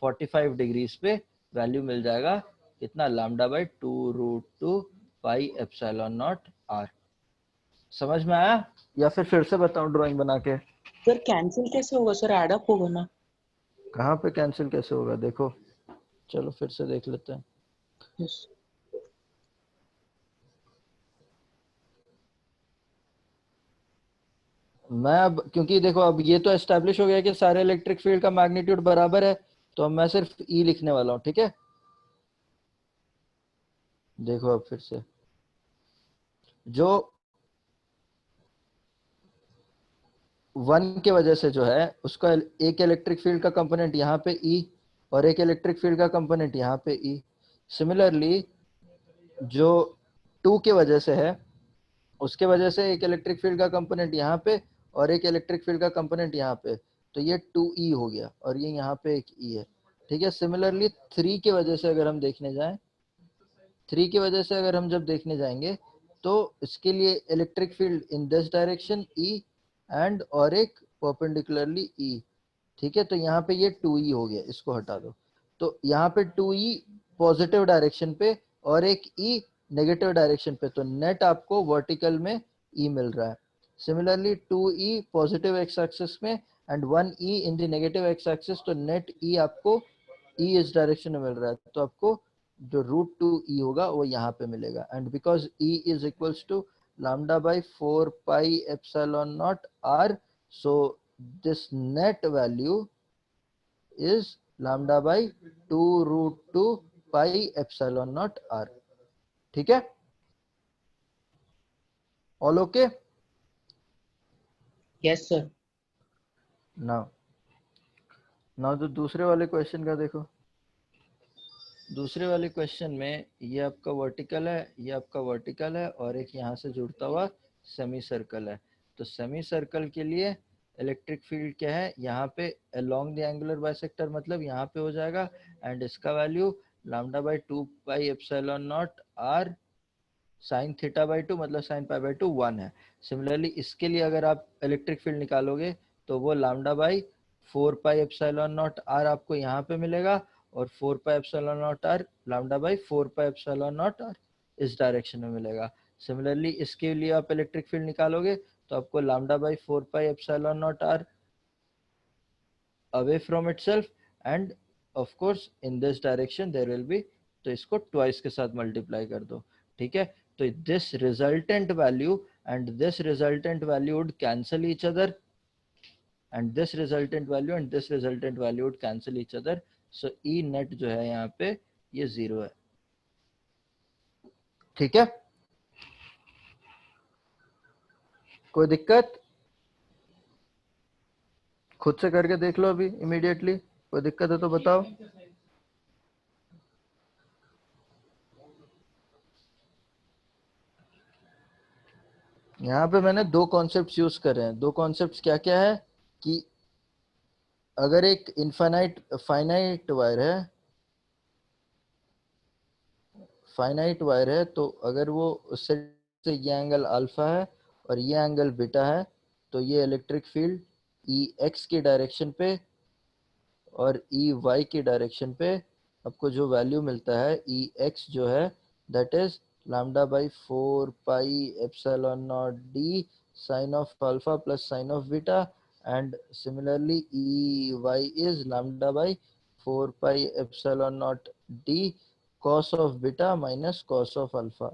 45 डिग्रीज पे वैल्यू मिल जाएगा, कितना, lambda by 2√2 pi epsilon naught R. समझ में आया या फिर से बताऊं ड्राइंग बना के? सर कैंसिल कैसे होगा सर? एड अप होगा ना? कहाँ पे कैंसिल कैसे होगा, देखो, चलो फिर से देख लेते हैं। Yes. मैं अब, क्योंकि देखो अब ये तो एस्टेब्लिश हो गया कि सारे इलेक्ट्रिक फील्ड का मैग्नीट्यूड बराबर है, तो अब मैं सिर्फ ई लिखने वाला हूँ। ठीक है, देखो अब फिर से, जो वन के वजह से जो है उसका एक इलेक्ट्रिक फील्ड का कंपोनेंट यहाँ पे ई, और एक इलेक्ट्रिक फील्ड का कंपोनेंट यहाँ पे ई। सिमिलरली जो टू के वजह से है, उसके वजह से एक इलेक्ट्रिक फील्ड का कंपोनेंट यहाँ पे और एक इलेक्ट्रिक फील्ड का कंपोनेंट यहाँ पे, तो ये 2e हो गया, और ये यहाँ पे एक e है। ठीक है, सिमिलरली थ्री की वजह से अगर हम देखने जाएं, थ्री की वजह से अगर हम जब देखने जाएंगे तो इसके लिए electric field in this direction e and और एक परपेंडिकुलरली e। ठीक है, तो यहाँ पे ये 2e हो गया, इसको हटा दो, तो यहाँ पे 2e पॉजिटिव डायरेक्शन पे और एक e नेगेटिव डायरेक्शन पे, तो नेट आपको वर्टिकल में e मिल रहा है। Similarly 2e positive X axis में and 1e in the negative X axis, तो नेट e आपको e इस डायरेक्शन में मिल रहा है, तो आपको जो √2e होगा वो यहाँ पे मिलेगा, and because e is equals to lambda by 4 pi epsilon naught r, so this net value is lambda by 2√2 pi epsilon naught r। ठीक है, all okay? Yes sir. Now तो दूसरे वाले क्वेश्चन का देखो। दूसरे वाले क्वेश्चन में ये आपका वर्टिकल है, ये आपका वर्टिकल है, और एक यहाँ से जुड़ता हुआ सेमी सर्कल है। तो सेमी सर्कल के लिए इलेक्ट्रिक फील्ड क्या है, यहाँ पे अलोंग द एंगुलर बाइसेक्टर, मतलब यहाँ पे हो जाएगा, एंड इसका value lambda by 2 pi epsilon naught are sine theta by 2, मतलब साइन पाई बाई 2 1 है। सिमिलरली इसके लिए अगर आप इलेक्ट्रिक फील्ड निकालोगे तो वो lambda by 4 pi epsilon naught R आपको यहाँ पे मिलेगा, और 4 pi epsilon naught R lambda by 4 pi epsilon naught R इस डायरेक्शन में मिलेगा। सिमिलरली इसके लिए आप इलेक्ट्रिक फील्ड निकालोगे तो आपको lambda by 4 pi epsilon naught R away from itself, and of course in this direction there will be, तो इसको ट्वाइस के साथ मल्टीप्लाई कर दो। ठीक है, तो this resultant value and this resultant value would cancel each other, and this resultant value and this resultant value would cancel each other, so E net जो है यहाँ पे ये 0 है। ठीक है, कोई दिक्कत? खुद से करके देख लो अभी इमीडिएटली, कोई दिक्कत है तो बताओ। यहाँ पे मैंने दो कॉन्सेप्ट्स यूज कर रहे हैं। दो कॉन्सेप्ट्स क्या क्या है कि अगर एक फाइनाइट वायर है तो अगर वो उससे से ये एंगल अल्फा है और ये एंगल बीटा है, तो ये इलेक्ट्रिक फील्ड ई एक्स की डायरेक्शन पे और ई वाई की डायरेक्शन पे आपको जो वैल्यू मिलता है ई एक्स जो है that is lambda by 4 pi epsilon naught D sine of alpha plus sine of beta, and similarly E Y is lambda by 4 pi epsilon naught D cos of beta minus cos of alpha.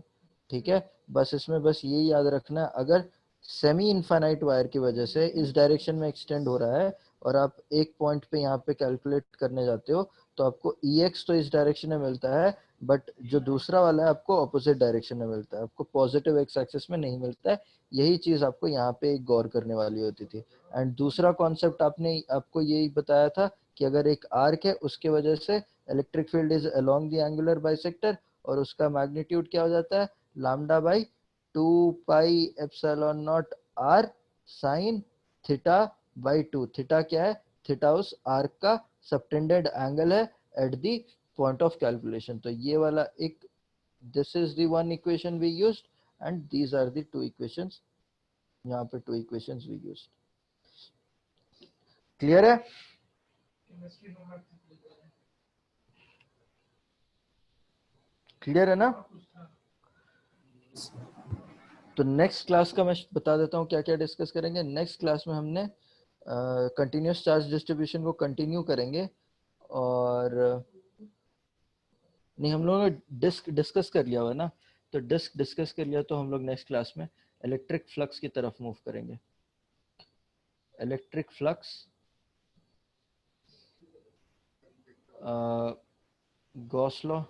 ठीक है, बस इसमें बस ये याद रखना, अगर semi infinite wire की वजह से इस डायरेक्शन में एक्सटेंड हो रहा है और आप एक पॉइंट पे यहाँ पे कैलकुलेट करने जाते हो तो आपको EX तो इस डायरेक्शन में मिलता है, बट जो दूसरा वाला है आपको ऑपोजिट डायरेक्शन में मिलता है, आपको पॉजिटिव एक्स एक्सिस में नहीं मिलता है। यही चीज आपको यहाँ पे एक गौर करने वाली होती थी। एंड दूसरा कॉन्सेप्ट आपने आपको यही बताया था कि अगर एक आर्क है उसके वजह से electric field is along the angular bisector और उसका मैग्नीट्यूड क्या हो जाता है, lambda by 2 pi epsilon naught are sine theta by 2। Theta क्या है, थीटा उस आर्क का सबटेंडेड एंगल है at the point of calculation. तो ये वाला एक, this is the one equation we used and these are the two equations. यहाँ पे two equations we used. Clear है? क्लियर है ना? तो नेक्स्ट क्लास का मैं बता देता हूँ क्या क्या डिस्कस करेंगे। नेक्स्ट क्लास में हमने कंटिन्यूस चार्ज डिस्ट्रीब्यूशन को कंटिन्यू करेंगे, और नहीं, हम लोगों ने डिस्क डिस्कस कर लिया हुआ ना, तो डिस्क डिस्कस कर लिया, तो हम लोग नेक्स्ट क्लास में इलेक्ट्रिक फ्लक्स की तरफ मूव करेंगे। इलेक्ट्रिक फ्लक्स, गॉस लॉ,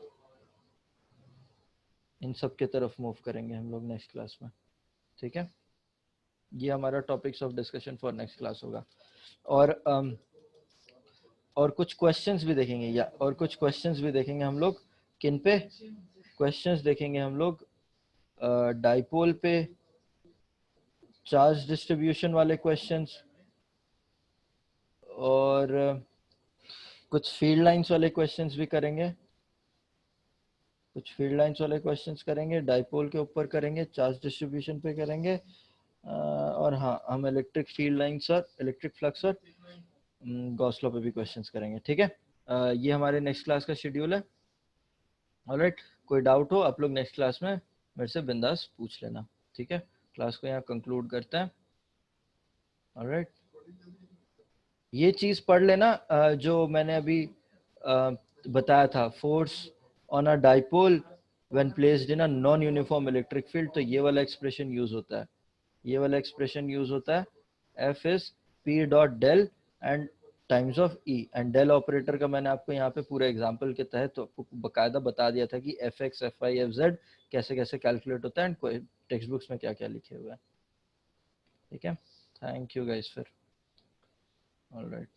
इन सब के तरफ मूव करेंगे हम लोग नेक्स्ट क्लास में। ठीक है, ये हमारा topics of discussion for next class होगा। और कुछ क्वेश्चंस भी देखेंगे, या और कुछ क्वेश्चंस भी देखेंगे हम लोग। किन पे क्वेश्चंस देखेंगे हम लोग? डाइपोल पे, चार्ज डिस्ट्रीब्यूशन वाले क्वेश्चंस, और कुछ फील्ड लाइंस वाले क्वेश्चंस भी करेंगे। कुछ फील्ड लाइंस वाले क्वेश्चंस करेंगे, डाइपोल के ऊपर करेंगे, चार्ज डिस्ट्रीब्यूशन पे करेंगे, और हाँ, हम इलेक्ट्रिक फील्ड लाइंस और इलेक्ट्रिक फ्लक्स और गॉस लॉ पे भी क्वेश्चंस करेंगे। ठीक है, ये हमारे नेक्स्ट क्लास का शेड्यूल है। ऑलराइट, कोई डाउट हो आप लोग नेक्स्ट क्लास में मेरे से बिंदास पूछ लेना। ठीक है, क्लास को यहाँ कंक्लूड करते हैं। ऑलराइट, ये चीज पढ़ लेना जो मैंने अभी बताया था, force on a dipole when placed in a non uniform electric field. तो ये वाला एक्सप्रेशन यूज होता है, ये वाला एक्सप्रेशन यूज होता है, F is P dot del and times of E। And del operator का मैंने आपको यहाँ पे पूरे एग्जांपल के तहत तो आपको बकायदा बता दिया था कि Fx, Fy, Fz कैसे कैसे कैलकुलेट होता है एंड टेक्स्ट बुक्स में क्या क्या लिखे हुए हैं। ठीक है, थैंक यू गाइस फिर। ऑलराइट।